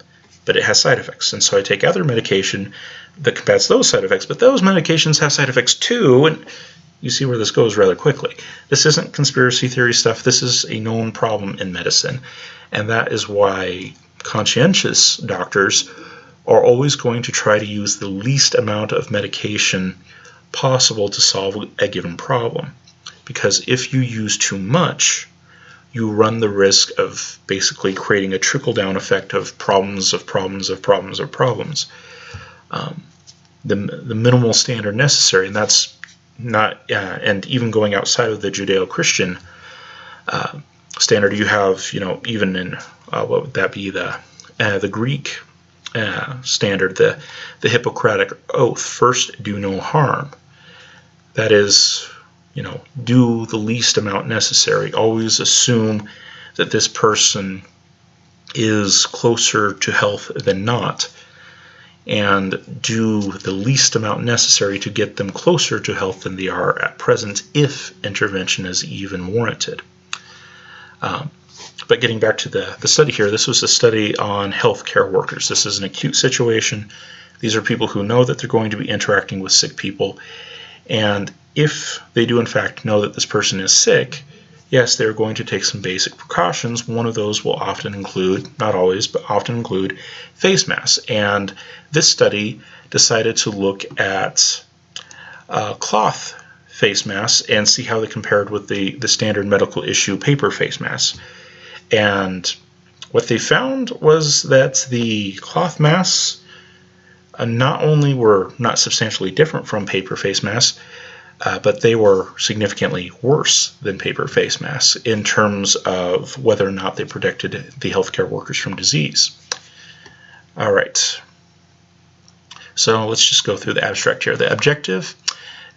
but it has side effects. And so I take other medication that combats those side effects, but those medications have side effects too. And you see where this goes rather quickly. This isn't conspiracy theory stuff. This is a known problem in medicine. And that is why conscientious doctors are always going to try to use the least amount of medication possible to solve a given problem. Because if you use too much, you run the risk of basically creating a trickle-down effect of problems of problems of problems of problems. The minimal standard necessary, and that's not, and even going outside of the Judeo-Christian standard, you have, even in what would that be, the Greek standard, the Hippocratic Oath, first do no harm. That is, do the least amount necessary. Always assume that this person is closer to health than not. and do the least amount necessary to get them closer to health than they are at present, if intervention is even warranted. But getting back to the study here, this was a study on healthcare workers. This is an acute situation. These are people who know that they're going to be interacting with sick people, and if they do in fact know that this person is sick, yes, they're going to take some basic precautions. One of those will often include, not always, but often include face masks. And this study decided to look at cloth face masks and see how they compared with the standard medical issue paper face masks. And what they found was that the cloth masks not only were not substantially different from paper face masks, but they were significantly worse than paper face masks in terms of whether or not they protected the healthcare workers from disease. All right. So let's just go through the abstract here. The objective.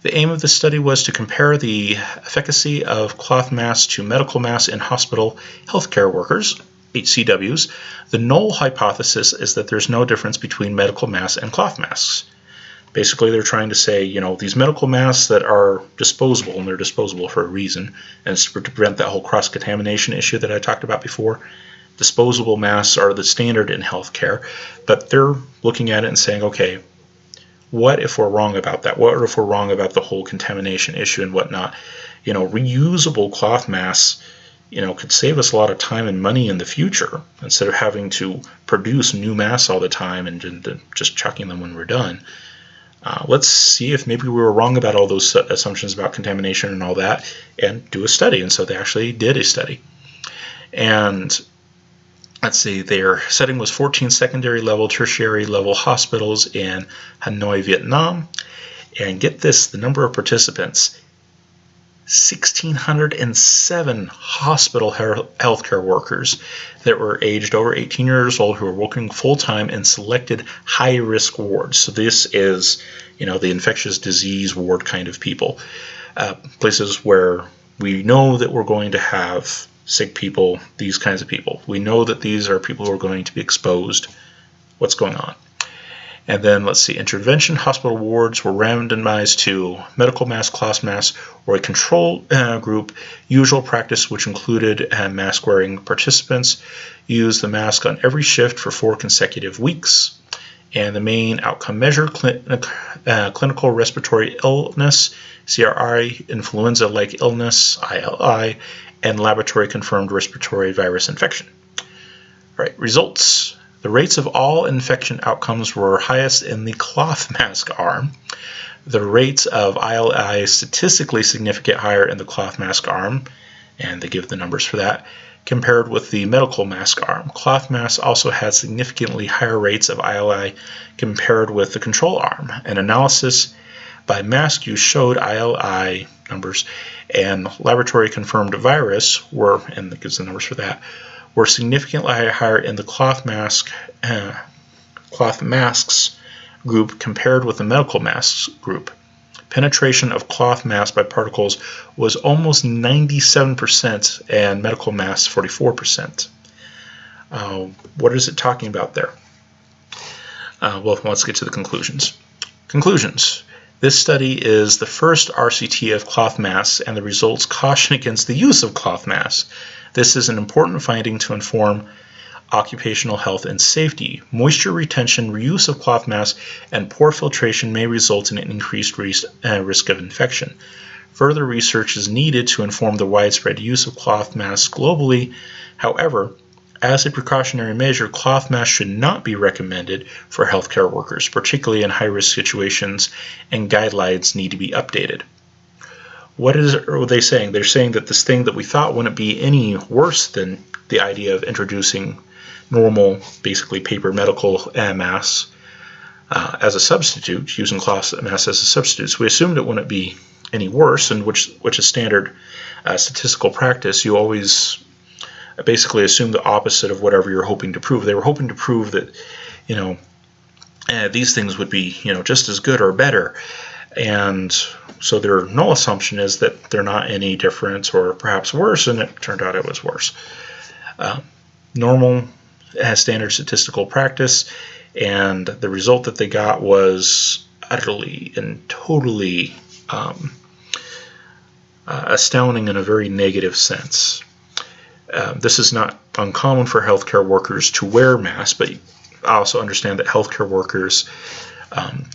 The aim of the study was to compare the efficacy of cloth masks to medical masks in hospital healthcare workers, HCWs. The null hypothesis is that there's no difference between medical masks and cloth masks. Basically, they're trying to say, these medical masks that are disposable, and they're disposable for a reason, and it's to prevent that whole cross-contamination issue that I talked about before. Disposable masks are the standard in healthcare, but they're looking at it and saying, okay, what if we're wrong about that? What if we're wrong about the whole contamination issue and whatnot? Reusable cloth masks, could save us a lot of time and money in the future instead of having to produce new masks all the time and just chucking them when we're done. Let's see if maybe we were wrong about all those assumptions about contamination and all that, and do a study. And so they actually did a study. And let's see, their setting was 14 secondary level, tertiary level hospitals in Hanoi, Vietnam. And get this, the number of participants, 1,607 hospital healthcare workers that were aged over 18 years old who were working full-time in selected high-risk wards. So this is, the infectious disease ward kind of people. Places where we know that we're going to have sick people, these kinds of people. We know that these are people who are going to be exposed. What's going on? And then let's see, intervention hospital wards were randomized to medical mask, cloth mask, or a control group. Usual practice, which included mask-wearing participants, used the mask on every shift for 4 consecutive weeks. And the main outcome measure, clinical respiratory illness, CRI, influenza-like illness, ILI, and laboratory-confirmed respiratory virus infection. All right, results. The rates of all infection outcomes were highest in the cloth mask arm. The rates of ILI statistically significant higher in the cloth mask arm, and they give the numbers for that, compared with the medical mask arm. Cloth masks also had significantly higher rates of ILI compared with the control arm. An analysis by mask use showed ILI numbers and laboratory confirmed virus were, and it gives the numbers for that, were significantly higher in the cloth masks group compared with the medical masks group. Penetration of cloth masks by particles was almost 97% and medical masks 44%. What is it talking about there? Well, let's get to the conclusions. Conclusions. This study is the first RCT of cloth masks, and the results caution against the use of cloth masks. This is an important finding to inform occupational health and safety. Moisture retention, reuse of cloth masks, and poor filtration may result in an increased risk of infection. Further research is needed to inform the widespread use of cloth masks globally. However, as a precautionary measure, cloth masks should not be recommended for healthcare workers, particularly in high-risk situations, and guidelines need to be updated. What are they saying? They're saying that this thing that we thought wouldn't be any worse than the idea of introducing normal, basically paper medical masks as a substitute, using cloth masks as a substitute. So we assumed it wouldn't be any worse, and which is standard statistical practice. You always basically assume the opposite of whatever you're hoping to prove. They were hoping to prove that, these things would be, just as good or better. And so their null assumption is that they're not any different or perhaps worse, and it turned out it was worse. Normal standard statistical practice And the result that they got was utterly and totally astounding in a very negative sense. This is not uncommon for healthcare workers to wear masks, but I also understand that healthcare workers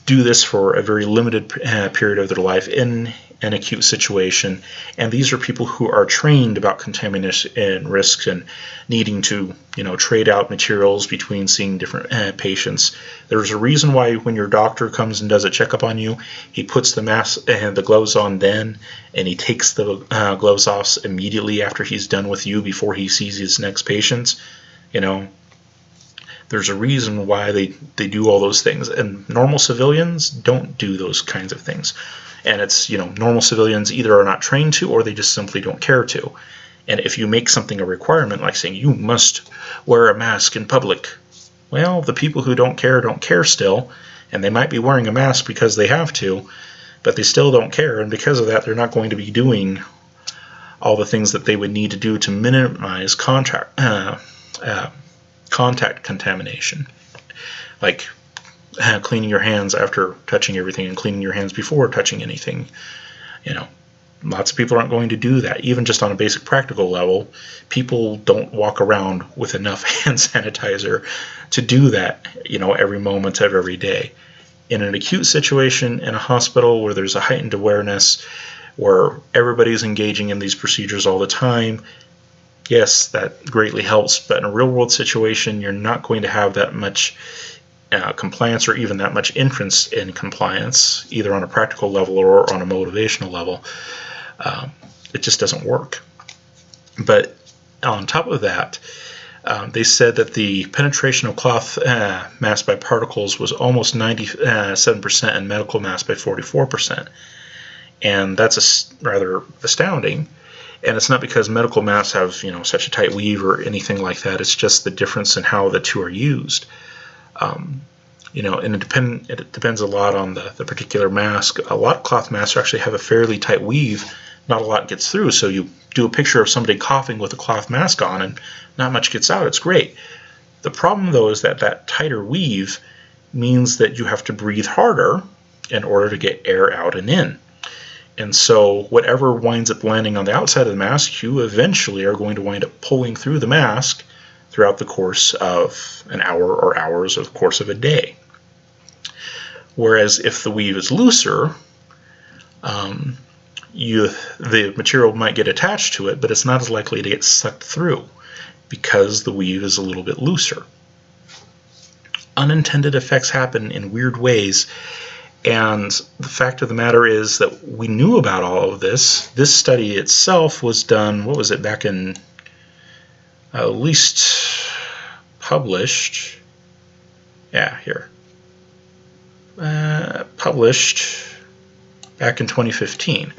do this for a very limited period of their life in an acute situation, and these are people who are trained about contamination and risks and needing to, trade out materials between seeing different patients. There's a reason why when your doctor comes and does a checkup on you, he puts the mask and the gloves on then, and he takes the gloves off immediately after he's done with you before he sees his next patients. There's a reason why they do all those things, and normal civilians don't do those kinds of things. And it's, normal civilians either are not trained to, or they just simply don't care to. And if you make something a requirement, like saying you must wear a mask in public, well, the people who don't care still, and they might be wearing a mask because they have to, but they still don't care, and because of that, they're not going to be doing all the things that they would need to do to minimize contact contamination, like cleaning your hands after touching everything and cleaning your hands before touching anything. Lots of people aren't going to do that. Even just on a basic practical level, people don't walk around with enough hand sanitizer to do that, every moment of every day. In an acute situation in a hospital where there's a heightened awareness, where everybody's engaging in these procedures all the time, yes, that greatly helps. But in a real-world situation, you're not going to have that much compliance, or even that much interest in compliance, either on a practical level or on a motivational level. It just doesn't work. But on top of that, they said that the penetration of cloth masks by particles was almost 97%, and medical masks by 44%. And that's rather astounding. And it's not because medical masks have such a tight weave or anything like that. It's just the difference in how the two are used. And it depends a lot on the particular mask. A lot of cloth masks actually have a fairly tight weave. Not a lot gets through. So you do a picture of somebody coughing with a cloth mask on, and not much gets out. It's great. The problem, though, is that tighter weave means that you have to breathe harder in order to get air out and in. And so whatever winds up landing on the outside of the mask, you eventually are going to wind up pulling through the mask throughout the course of an hour or hours of the course of a day. Whereas if the weave is looser, the material might get attached to it, but it's not as likely to get sucked through because the weave is a little bit looser. Unintended effects happen in weird ways. And the fact of the matter is that we knew about all of this. This study itself was done, back in, at least published, published back in 2015.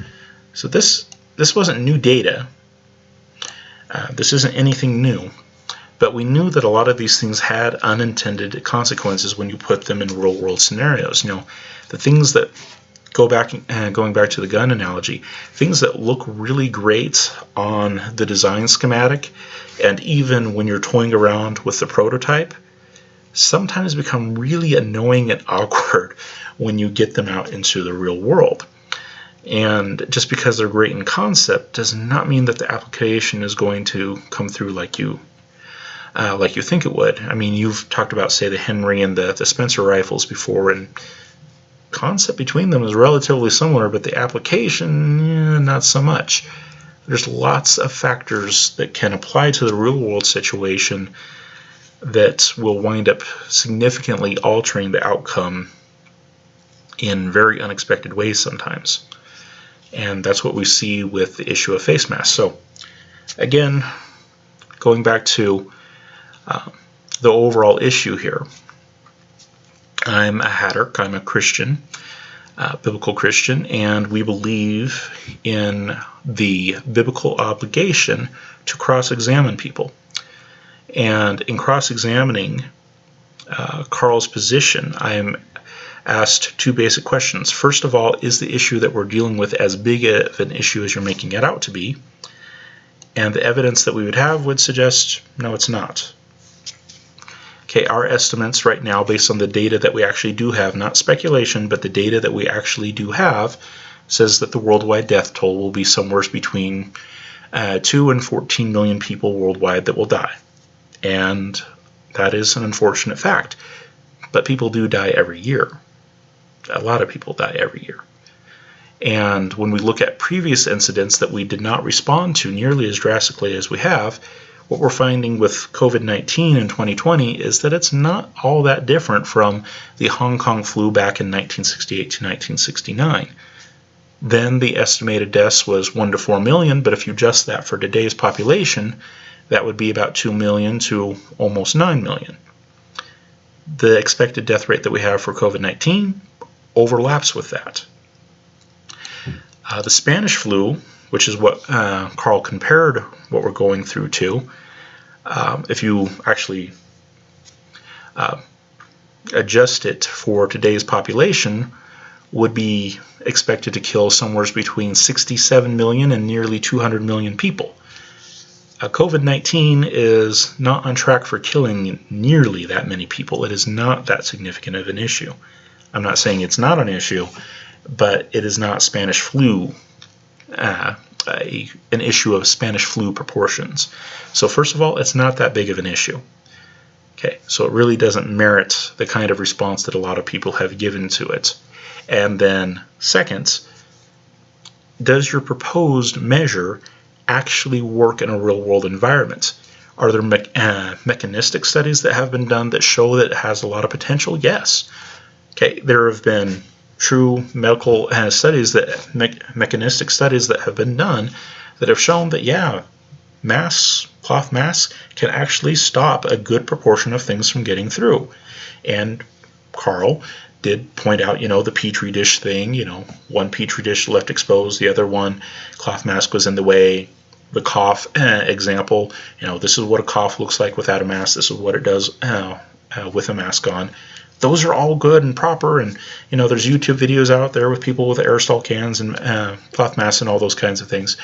So this wasn't new data. This isn't anything new. But we knew that a lot of these things had unintended consequences when you put them in real-world scenarios. The things that going back to the gun analogy, things that look really great on the design schematic, and even when you're toying around with the prototype, sometimes become really annoying and awkward when you get them out into the real world. And just because they're great in concept does not mean that the application is going to come through like you think it would. I mean, you've talked about, say, the Henry and the Spencer rifles before, and concept between them is relatively similar, but the application, not so much. There's lots of factors that can apply to the real-world situation that will wind up significantly altering the outcome in very unexpected ways sometimes. And that's what we see with the issue of face masks. So, again, going back to the overall issue here, I'm a Haddock. I'm a Christian, biblical Christian, and we believe in the biblical obligation to cross-examine people. And in cross-examining Carl's position, I am asked two basic questions. First of all, is the issue that we're dealing with as big of an issue as you're making it out to be? And the evidence that we would have would suggest, no, it's not. Okay, our estimates right now, based on the data that we actually do have, not speculation, but the data that we actually do have, says that the worldwide death toll will be somewhere between 2 and 14 million people worldwide that will die. And that is an unfortunate fact. But people do die every year. A lot of people die every year. And when we look at previous incidents that we did not respond to nearly as drastically as we have, what we're finding with COVID-19 in 2020 is that it's not all that different from the Hong Kong flu back in 1968 to 1969. Then the estimated deaths was 1 to 4 million, but if you adjust that for today's population, that would be about 2 million to almost 9 million. The expected death rate that we have for COVID-19 overlaps with that. The Spanish flu, which is what Carl compared what we're going through to, if you actually adjust it for today's population, would be expected to kill somewhere between 67 million and nearly 200 million people. COVID-19 is not on track for killing nearly that many people. It is not that significant of an issue. I'm not saying it's not an issue, but it is not Spanish flu, an issue of Spanish flu proportions. So first of all, it's not that big of an issue. Okay, so it really doesn't merit the kind of response that a lot of people have given to it. And then second, does your proposed measure actually work in a real-world environment? Are there mechanistic studies that have been done that show that it has a lot of potential? Yes. Okay, there have been true medical studies, that mechanistic studies that have been done that have shown that, yeah, cloth masks can actually stop a good proportion of things from getting through. And Carl did point out, the Petri dish thing, one Petri dish left exposed, the other one, cloth mask was in the way. The cough example, this is what a cough looks like without a mask, this is what it does with a mask on. Those are all good and proper, and there's YouTube videos out there with people with aerosol cans and cloth masks and all those kinds of things.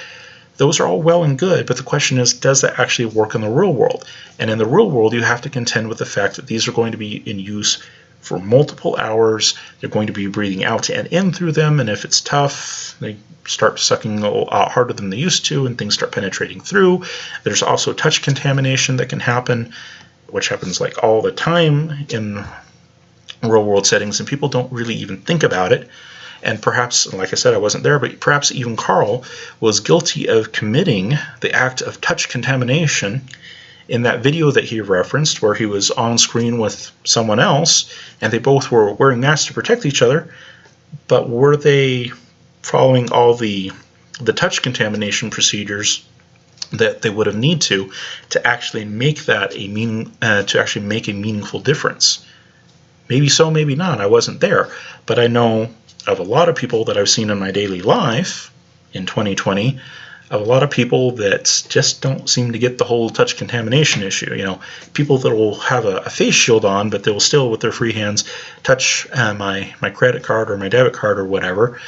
Those are all well and good, but the question is, does that actually work in the real world? And in the real world, you have to contend with the fact that these are going to be in use for multiple hours. They're going to be breathing out and in through them, and if it's tough, they start sucking a lot harder than they used to, and things start penetrating through. There's also touch contamination that can happen, which happens like all the time in real world settings, and people don't really even think about it. And perhaps, like I said, I wasn't there, but perhaps even Carl was guilty of committing the act of touch contamination in that video that he referenced, where he was on screen with someone else, and they both were wearing masks to protect each other, but were they following all the touch contamination procedures that they would have need to actually make that a meaningful difference? Maybe so, maybe not. I wasn't there, but I know of a lot of people that I've seen in my daily life in 2020, of a lot of people that just don't seem to get the whole touch contamination issue. People that will have a face shield on, but they will still, with their free hands, touch my credit card or my debit card or whatever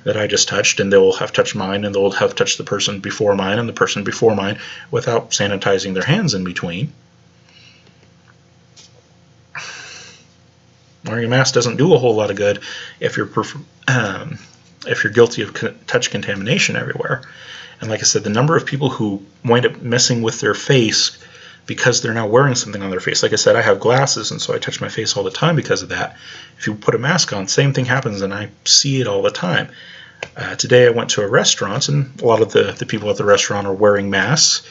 that I just touched, and they'll have touched mine, and they'll have touched the person before mine and the person before mine without sanitizing their hands in between. Wearing a mask doesn't do a whole lot of good if you're guilty of touch contamination everywhere. And like I said, the number of people who wind up messing with their face because they're now wearing something on their face. Like I said, I have glasses, and so I touch my face all the time because of that. If you put a mask on, same thing happens, and I see it all the time. Today I went to a restaurant, and a lot of the people at the restaurant are wearing masks,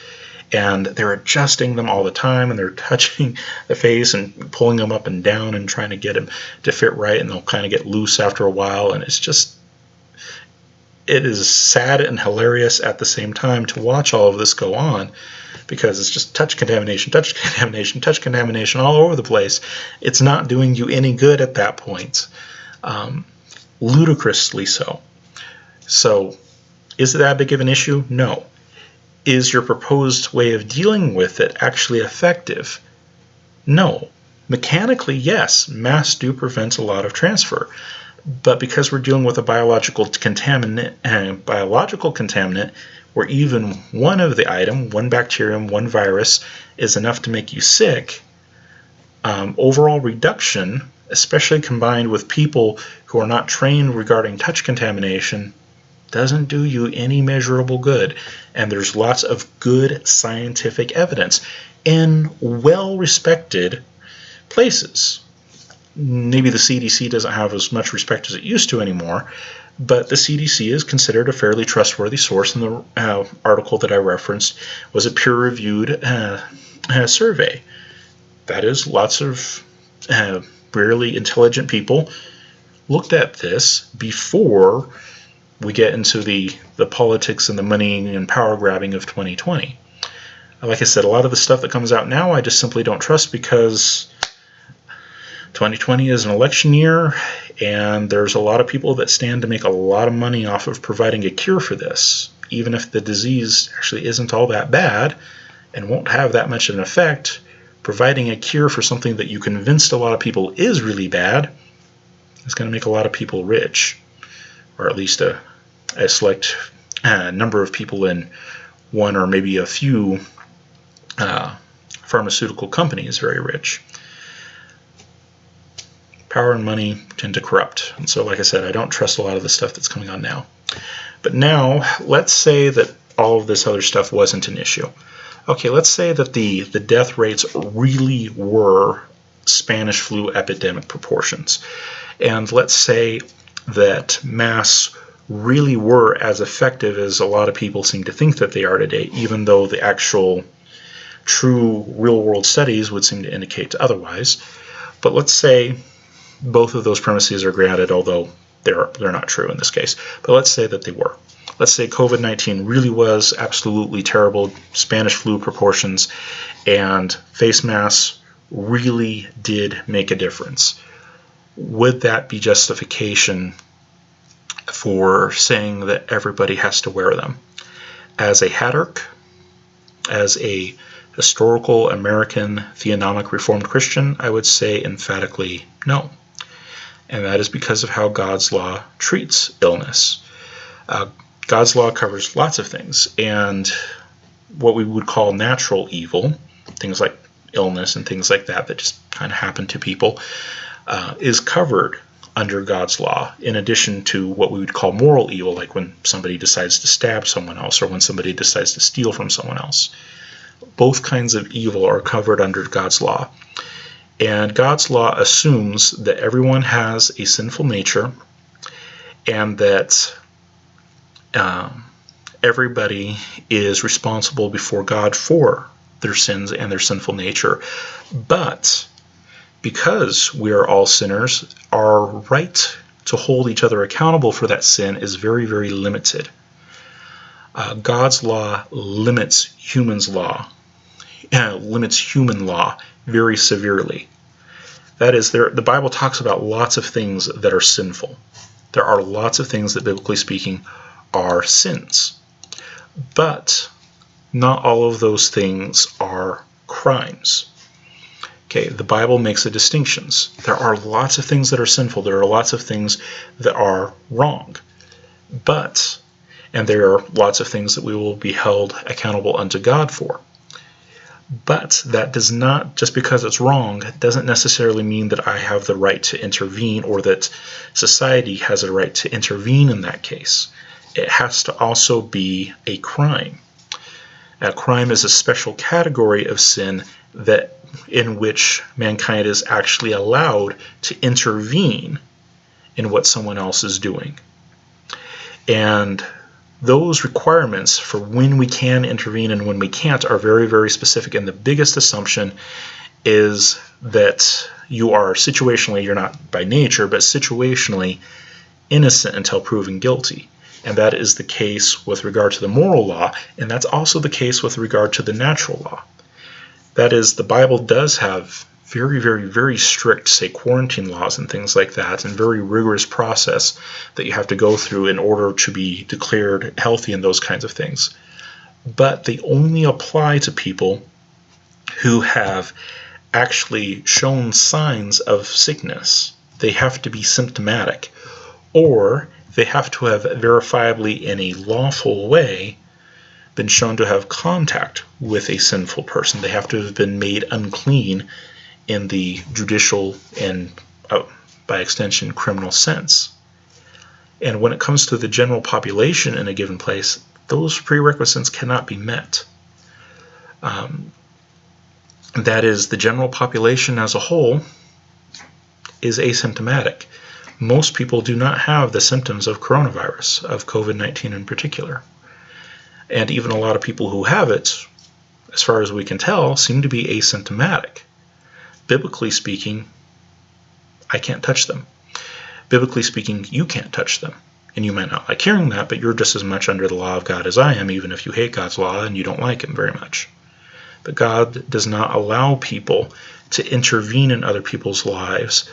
and they're adjusting them all the time, and they're touching the face and pulling them up and down and trying to get them to fit right, and they'll kind of get loose after a while, and it is sad and hilarious at the same time to watch all of this go on, because it's just touch contamination all over the place. It's not doing you any good at that point. Ludicrously so. So, is it that big of an issue? No. Is your proposed way of dealing with it actually effective? No. Mechanically, yes, masks do prevent a lot of transfer. But because we're dealing with a biological contaminant, where even one of the item, one bacterium, one virus, is enough to make you sick, Overall reduction, especially combined with people who are not trained regarding touch contamination, doesn't do you any measurable good. And there's lots of good scientific evidence in well-respected places. Maybe the CDC doesn't have as much respect as it used to anymore, but the CDC is considered a fairly trustworthy source, and the article that I referenced was a peer-reviewed survey. That is, lots of really intelligent people looked at this before we get into the politics and the money and power grabbing of 2020. Like I said, a lot of the stuff that comes out now I just simply don't trust, because 2020 is an election year, and there's a lot of people that stand to make a lot of money off of providing a cure for this, even if the disease actually isn't all that bad and won't have that much of an effect. Providing a cure for something that you convinced a lot of people is really bad is going to make a lot of people rich, or at least a select number of people in one or maybe a few pharmaceutical companies very rich. Power and money tend to corrupt. And so, like I said, I don't trust a lot of the stuff that's coming on now. But now, let's say that all of this other stuff wasn't an issue. Okay, let's say that the death rates really were Spanish flu epidemic proportions. And let's say that masks really were as effective as a lot of people seem to think that they are today, even though the actual true real-world studies would seem to indicate otherwise. But let's say both of those premises are granted, although they're not true in this case. But let's say that they were. Let's say COVID-19 really was absolutely terrible Spanish flu proportions, and face masks really did make a difference. Would that be justification for saying that everybody has to wear them? As a Hadark, as a historical American theonomic Reformed Christian, I would say emphatically no. And that is because of how God's law treats illness. God's law covers lots of things, and what we would call natural evil, things like illness and things like that just kind of happen to people, is covered under God's law, in addition to what we would call moral evil, like when somebody decides to stab someone else or when somebody decides to steal from someone else. Both kinds of evil are covered under God's law. And God's law assumes that everyone has a sinful nature, and that everybody is responsible before God for their sins and their sinful nature. But because we are all sinners, our right to hold each other accountable for that sin is very, very limited. God's law limits human law very severely. That is, the Bible talks about lots of things that are sinful. There are lots of things that, biblically speaking, are sins. But not all of those things are crimes. Okay, the Bible makes the distinctions. There are lots of things that are sinful. There are lots of things that are wrong. And there are lots of things that we will be held accountable unto God for. But that does not, just because it's wrong, doesn't necessarily mean that I have the right to intervene, or that society has a right to intervene in that case. It has to also be a crime. A crime is a special category of sin in which mankind is actually allowed to intervene in what someone else is doing. And those requirements for when we can intervene and when we can't are very, very specific. And the biggest assumption is that you are situationally, you're not by nature, but situationally innocent until proven guilty. And that is the case with regard to the moral law, and that's also the case with regard to the natural law. That is, the Bible does have very, very, very strict, say, quarantine laws and things like that, and very rigorous process that you have to go through in order to be declared healthy and those kinds of things. But they only apply to people who have actually shown signs of sickness. They have to be symptomatic, or they have to have verifiably in a lawful way been shown to have contact with a sinful person. They have to have been made unclean in the judicial and, by extension, criminal sense. And when it comes to the general population in a given place, those prerequisites cannot be met. That is, the general population as a whole is asymptomatic. Most people do not have the symptoms of coronavirus, of COVID-19 in particular. And even a lot of people who have it, as far as we can tell, seem to be asymptomatic. Biblically speaking, I can't touch them. Biblically speaking, you can't touch them. And you might not like hearing that, but you're just as much under the law of God as I am, even if you hate God's law and you don't like him very much. But God does not allow people to intervene in other people's lives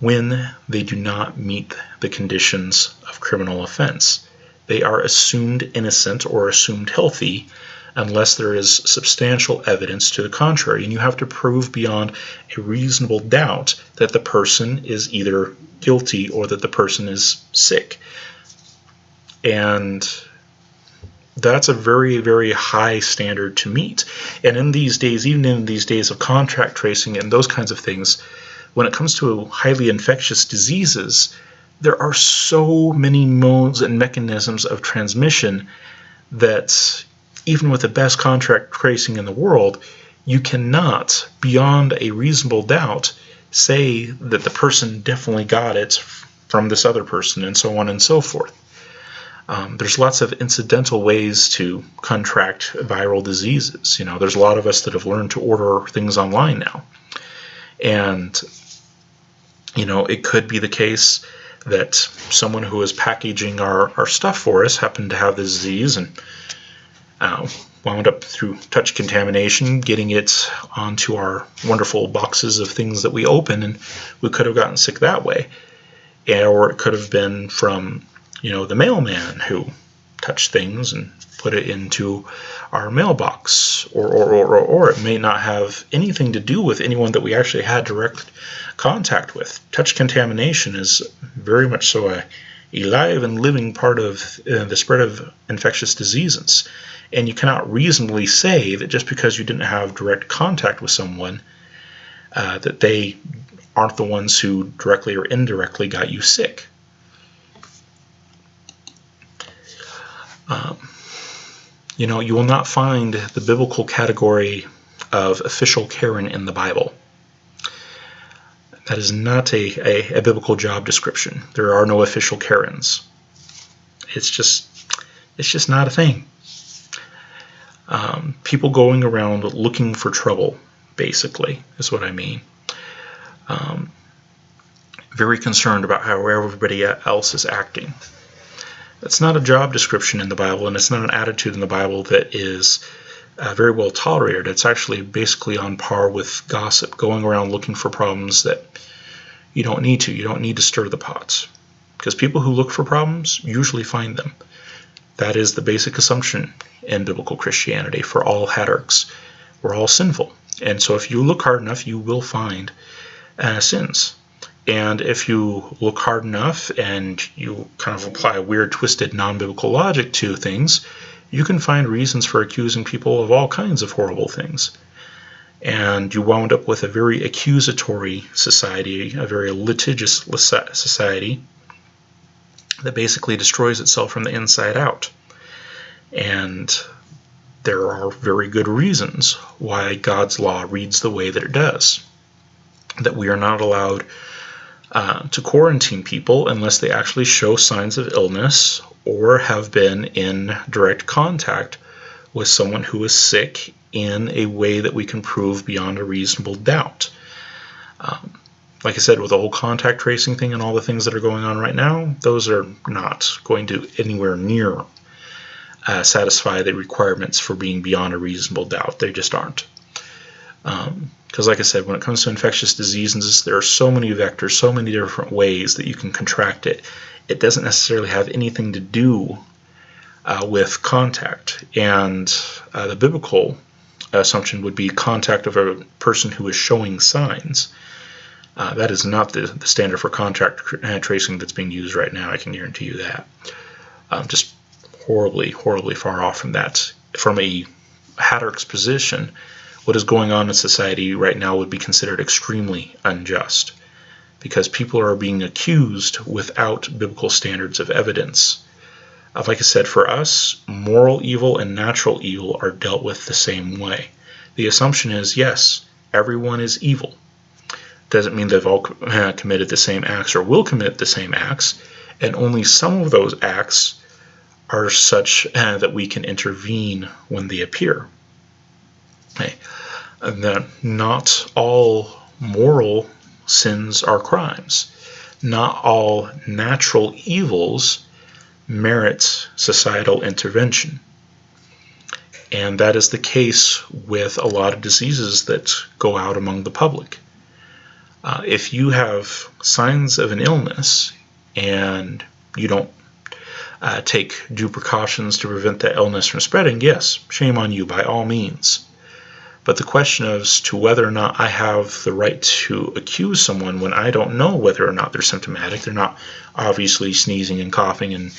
when they do not meet the conditions of criminal offense. They are assumed innocent or assumed healthy unless there is substantial evidence to the contrary. And you have to prove beyond a reasonable doubt that the person is either guilty or that the person is sick. And that's a very, very high standard to meet. And in these days, even in these days of contact tracing and those kinds of things, when it comes to highly infectious diseases, there are so many modes and mechanisms of transmission that even with the best contact tracing in the world, you cannot, beyond a reasonable doubt, say that the person definitely got it from this other person, and so on and so forth. There's lots of incidental ways to contract viral diseases. There's a lot of us that have learned to order things online now. And, it could be the case that someone who is packaging our stuff for us happened to have the disease and wound up through touch contamination getting it onto our wonderful boxes of things that we open, and we could have gotten sick that way. Or it could have been from the mailman who touched things and put it into our mailbox, or it may not have anything to do with anyone that we actually had direct contact with. Touch contamination is very much so a live and living part of the spread of infectious diseases. And you cannot reasonably say that just because you didn't have direct contact with someone, that they aren't the ones who directly or indirectly got you sick. You will not find the biblical category of official Karen in the Bible. That is not a biblical job description. There are no official Karens. It's just not a thing. People going around looking for trouble, basically, is what I mean. Very concerned about how everybody else is acting. It's not a job description in the Bible, and it's not an attitude in the Bible that is very well tolerated. It's actually basically on par with gossip, going around looking for problems that you don't need to. You don't need to stir the pots. Because people who look for problems usually find them. That is the basic assumption in biblical Christianity for all hatarchs. We're all sinful. And so if you look hard enough, you will find sins. And if you look hard enough and you kind of apply a weird, twisted, non-biblical logic to things, you can find reasons for accusing people of all kinds of horrible things. And you wound up with a very accusatory society, a very litigious society that basically destroys itself from the inside out. And there are very good reasons why God's law reads the way that it does. That we are not allowed to quarantine people unless they actually show signs of illness or have been in direct contact with someone who is sick in a way that we can prove beyond a reasonable doubt. Like I said, with the whole contact tracing thing and all the things that are going on right now, those are not going to anywhere near satisfy the requirements for being beyond a reasonable doubt. They just aren't. Because like I said, when it comes to infectious diseases, there are so many vectors, so many different ways that you can contract it. It doesn't necessarily have anything to do with contact. And the biblical assumption would be contact of a person who is showing signs. That is not the standard for contact tracing that's being used right now, I can guarantee you that. Just horribly, horribly far off from that. From a hatarch's position, what is going on in society right now would be considered extremely unjust, because people are being accused without biblical standards of evidence. Like I said, for us, moral evil and natural evil are dealt with the same way. The assumption is, yes, everyone is evil. Doesn't mean they've all committed the same acts or will commit the same acts, and only some of those acts are such that we can intervene when they appear. Okay. And that not all moral sins are crimes. Not all natural evils merit societal intervention. And that is the case with a lot of diseases that go out among the public. If you have signs of an illness and you don't take due precautions to prevent that illness from spreading, yes, shame on you by all means. But the question as to whether or not I have the right to accuse someone when I don't know whether or not they're symptomatic, they're not obviously sneezing and coughing and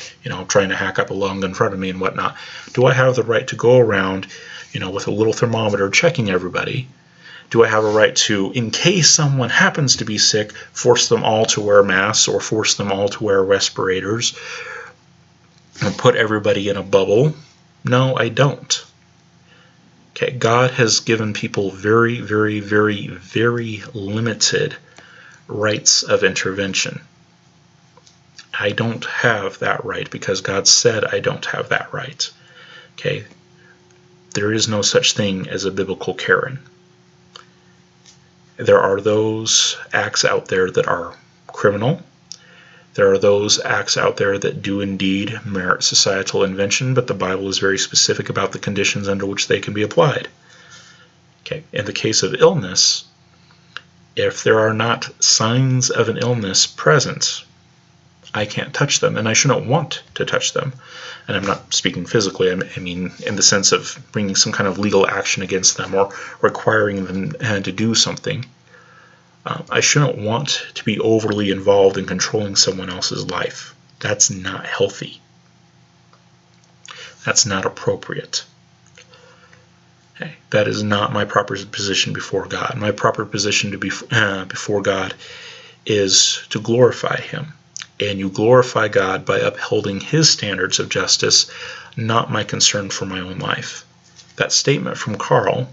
trying to hack up a lung in front of me and whatnot. Do I have the right to go around, with a little thermometer checking everybody? Do I have a right to, in case someone happens to be sick, force them all to wear masks or force them all to wear respirators and put everybody in a bubble? No, I don't. Okay, God has given people very, very, very, very limited rights of intervention. I don't have that right because God said I don't have that right. Okay, there is no such thing as a biblical Karen. There are those acts out there that are criminal. There are those acts out there that do indeed merit societal intervention, but the Bible is very specific about the conditions under which they can be applied. Okay, in the case of illness, if there are not signs of an illness present, I can't touch them, and I shouldn't want to touch them. And I'm not speaking physically, I mean in the sense of bringing some kind of legal action against them or requiring them to do something. I shouldn't want to be overly involved in controlling someone else's life. That's not healthy. That's not appropriate. Okay. That is not my proper position before God. My proper position to be before God is to glorify Him. And you glorify God by upholding His standards of justice, not my concern for my own life. That statement from Carl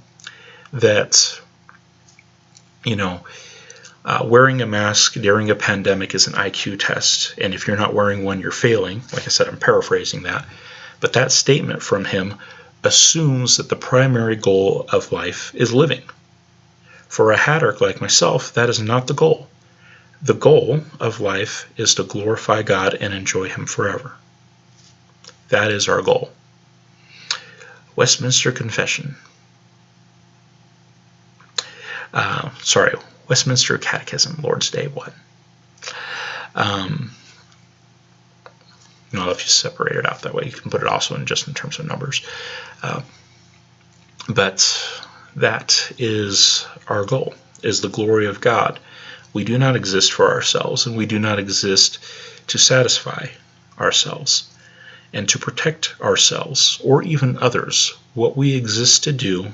that, wearing a mask during a pandemic is an IQ test, and if you're not wearing one, you're failing. Like I said, I'm paraphrasing that. But that statement from him assumes that the primary goal of life is living. For a hatter like myself, that is not the goal. The goal of life is to glorify God and enjoy Him forever. That is our goal. Westminster Confession. Westminster Catechism, Lord's Day 1. If you separate it out that way, you can put it also in just in terms of numbers. But that is our goal, is the glory of God. We do not exist for ourselves, and we do not exist to satisfy ourselves and to protect ourselves or even others. What we exist to do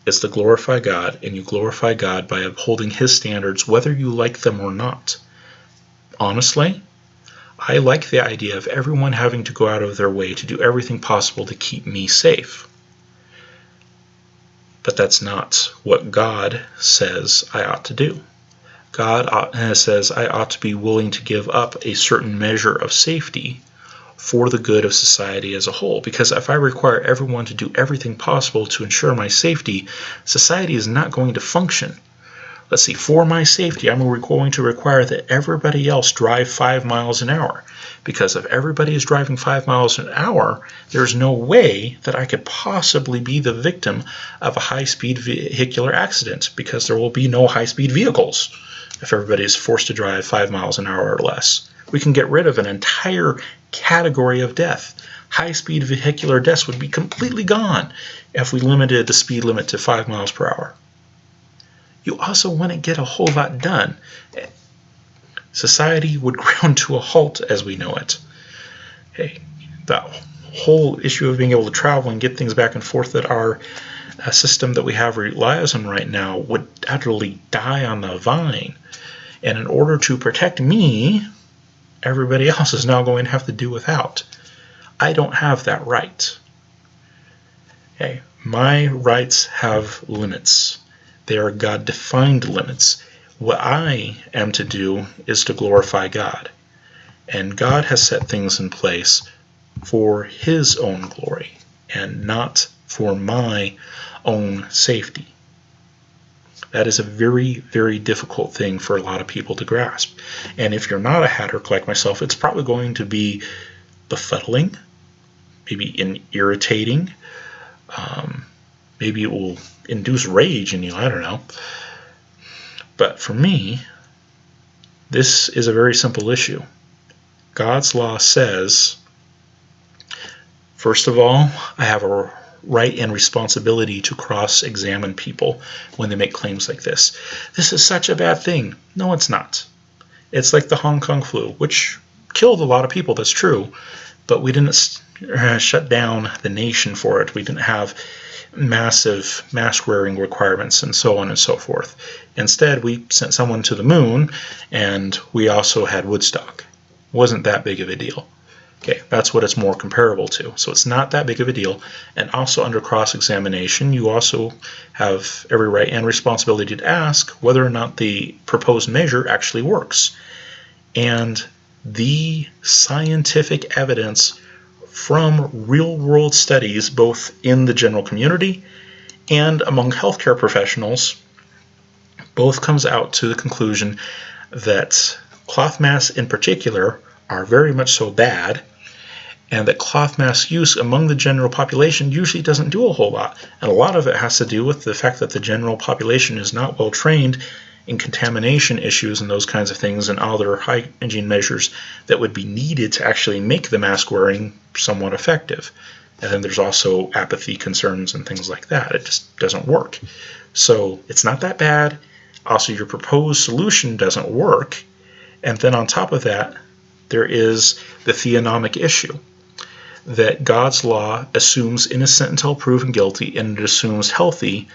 is to glorify God, and you glorify God by upholding His standards whether you like them or not. Honestly, I like the idea of everyone having to go out of their way to do everything possible to keep me safe. But that's not what God says I ought to do. God says I ought to be willing to give up a certain measure of safety for the good of society as a whole. Because if I require everyone to do everything possible to ensure my safety, society is not going to function. Let's see, for my safety, I'm going to require that everybody else drive 5 miles an hour. Because if everybody is driving 5 miles an hour, there's no way that I could possibly be the victim of a high-speed vehicular accident, because there will be no high-speed vehicles if everybody is forced to drive 5 miles an hour or less. We can get rid of an entire category of death. High-speed vehicular deaths would be completely gone if we limited the speed limit to 5 miles per hour. You also wouldn't get a whole lot done. Society would ground to a halt as we know it. Hey, the whole issue of being able to travel and get things back and forth that are a system that we have relies on right now would utterly die on the vine. And in order to protect me, everybody else is now going to have to do without. I don't have that right. Okay, my rights have limits. They are God-defined limits. What I am to do is to glorify God. And God has set things in place for His own glory and not for my own safety. That is a very, very difficult thing for a lot of people to grasp. And if you're not a hatter like myself, it's probably going to be befuddling, maybe irritating. Maybe it will induce rage in you, I don't know. But for me, this is a very simple issue. God's law says, first of all, I have a right and responsibility to cross-examine people when they make claims like this. This is such a bad thing. No, it's not. It's like the Hong Kong flu, which killed a lot of people, that's true, but we didn't shut down the nation for it. We didn't have massive mask-wearing requirements and so on and so forth. Instead, we sent someone to the moon, and we also had Woodstock. Wasn't that big of a deal. Okay, that's what it's more comparable to. So it's not that big of a deal. And also under cross-examination, you also have every right and responsibility to ask whether or not the proposed measure actually works. And the scientific evidence from real-world studies, both in the general community and among healthcare professionals, both comes out to the conclusion that cloth masks in particular are very much so bad, and that cloth mask use among the general population usually doesn't do a whole lot. And a lot of it has to do with the fact that the general population is not well trained in contamination issues and those kinds of things and other hygiene measures that would be needed to actually make the mask wearing somewhat effective. And then there's also apathy concerns and things like that. It just doesn't work. So it's not that bad. Also, your proposed solution doesn't work. And then on top of that, there is the theonomic issue, that God's law assumes innocent until proven guilty, and it assumes healthy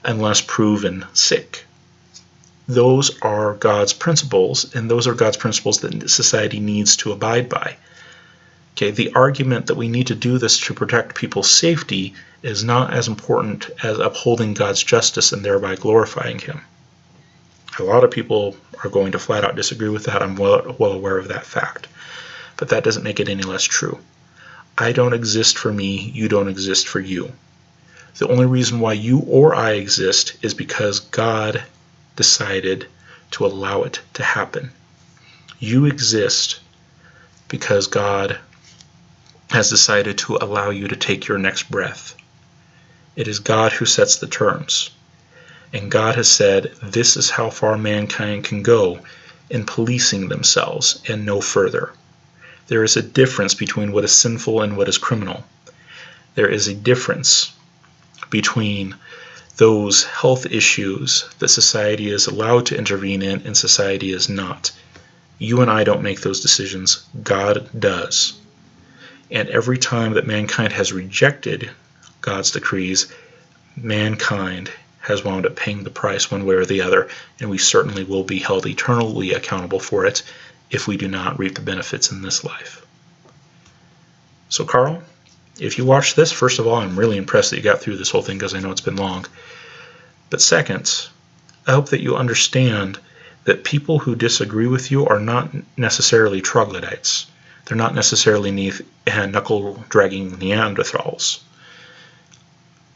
unless proven sick. Those are God's principles, and those are God's principles that society needs to abide by. Okay, the argument that we need to do this to protect people's safety is not as important as upholding God's justice and thereby glorifying Him. A lot of people are going to flat out disagree with that. I'm well aware of that fact. But that doesn't make it any less true. I don't exist for me, you don't exist for you. The only reason why you or I exist is because God decided to allow it to happen. You exist because God has decided to allow you to take your next breath. It is God who sets the terms. And God has said, this is how far mankind can go in policing themselves and no further. There is a difference between what is sinful and what is criminal. There is a difference between those health issues that society is allowed to intervene in and society is not. You and I don't make those decisions. God does. And every time that mankind has rejected God's decrees, mankind has wound up paying the price one way or the other, and we certainly will be held eternally accountable for it if we do not reap the benefits in this life. So Carl, if you watch this, first of all, I'm really impressed that you got through this whole thing because I know it's been long. But second, I hope that you understand that people who disagree with you are not necessarily troglodytes. They're not necessarily knuckle-dragging Neanderthals.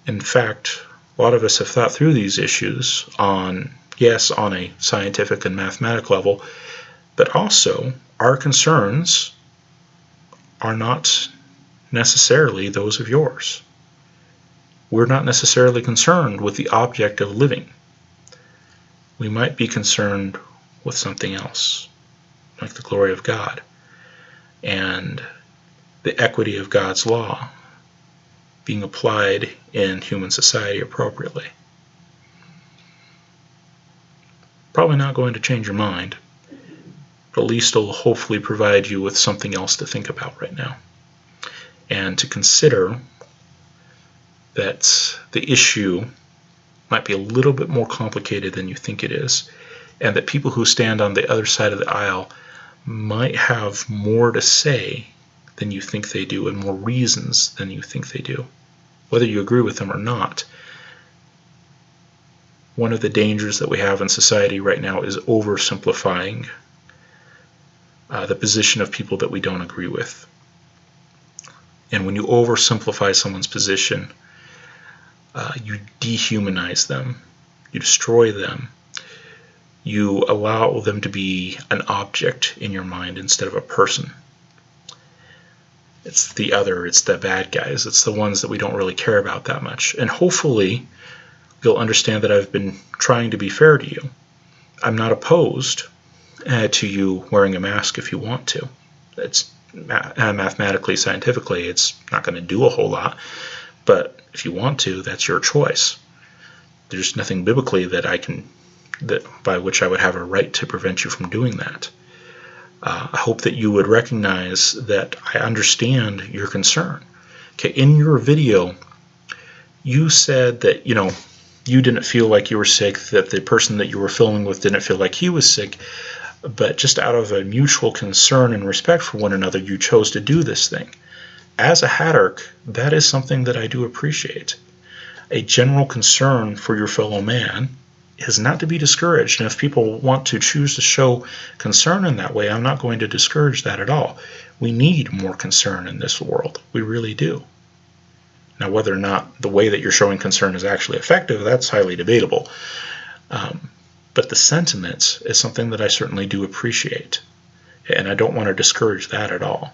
In fact, a lot of us have thought through these issues on a scientific and mathematical level, but also our concerns are not necessarily those of yours. We're not necessarily concerned with the object of living. We might be concerned with something else, like the glory of God and the equity of God's law being applied in human society appropriately. Probably not going to change your mind, but at least it'll hopefully provide you with something else to think about right now. And to consider that the issue might be a little bit more complicated than you think it is, and that people who stand on the other side of the aisle might have more to say than you think they do, and more reasons than you think they do, whether you agree with them or not. One of the dangers that we have in society right now is oversimplifying the position of people that we don't agree with. And when you oversimplify someone's position, you dehumanize them, you destroy them, you allow them to be an object in your mind instead of a person. It's the other, it's the bad guys, it's the ones that we don't really care about that much. And hopefully you'll understand that I've been trying to be fair to you. I'm not opposed to you wearing a mask if you want to. It's mathematically, scientifically, it's not going to do a whole lot. But if you want to, that's your choice. There's nothing biblically that by which I would have a right to prevent you from doing that. I hope that you would recognize that I understand your concern. Okay, in your video, you said that, you didn't feel like you were sick, that the person that you were filming with didn't feel like he was sick, but just out of a mutual concern and respect for one another, you chose to do this thing. As a Hatterk, that is something that I do appreciate. A general concern for your fellow man is not to be discouraged, and if people want to choose to show concern in that way, I'm not going to discourage that at all. We need more concern in this world. We really do. Now, whether or not the way that you're showing concern is actually effective, that's highly debatable. But the sentiment is something that I certainly do appreciate, and I don't want to discourage that at all.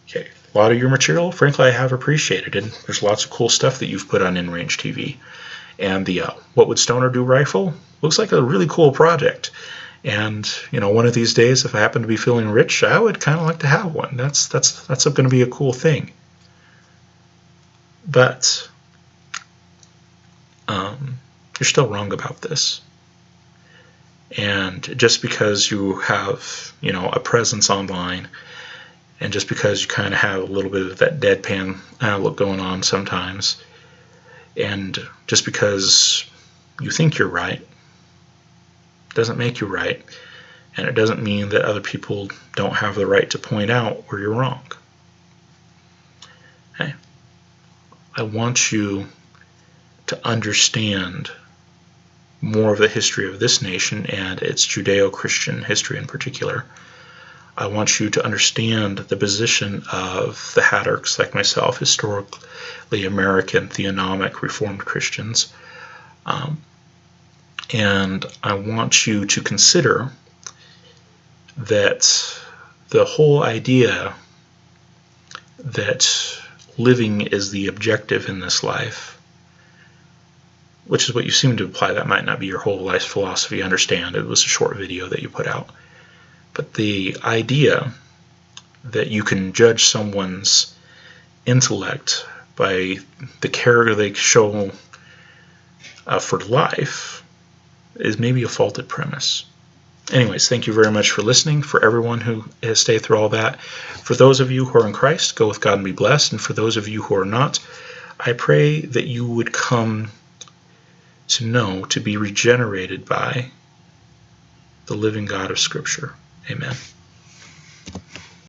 Okay, a lot of your material, frankly, I have appreciated, and there's lots of cool stuff that you've put on InrangeTV. And the What Would Stoner Do rifle looks like a really cool project. And, one of these days, if I happen to be feeling rich, I would kind of like to have one. That's going to be a cool thing. But you're still wrong about this. And just because you have, a presence online, and just because you kind of have a little bit of that deadpan look going on sometimes, and just because you think you're right, doesn't make you right, and it doesn't mean that other people don't have the right to point out where you're wrong. Okay. I want you to understand more of the history of this nation and its Judeo-Christian history in particular. I want you to understand the position of the Hatterks, like myself, historically American, theonomic, Reformed Christians. And I want you to consider that the whole idea that living is the objective in this life, which is what you seem to imply, that might not be your whole life philosophy, I understand. It was a short video that you put out. But the idea that you can judge someone's intellect by the care they show for life is maybe a faulted premise. Anyways, thank you very much for listening. For everyone who has stayed through all that, for those of you who are in Christ, go with God and be blessed. And for those of you who are not, I pray that you would come to know, to be regenerated by the living God of Scripture. Amen.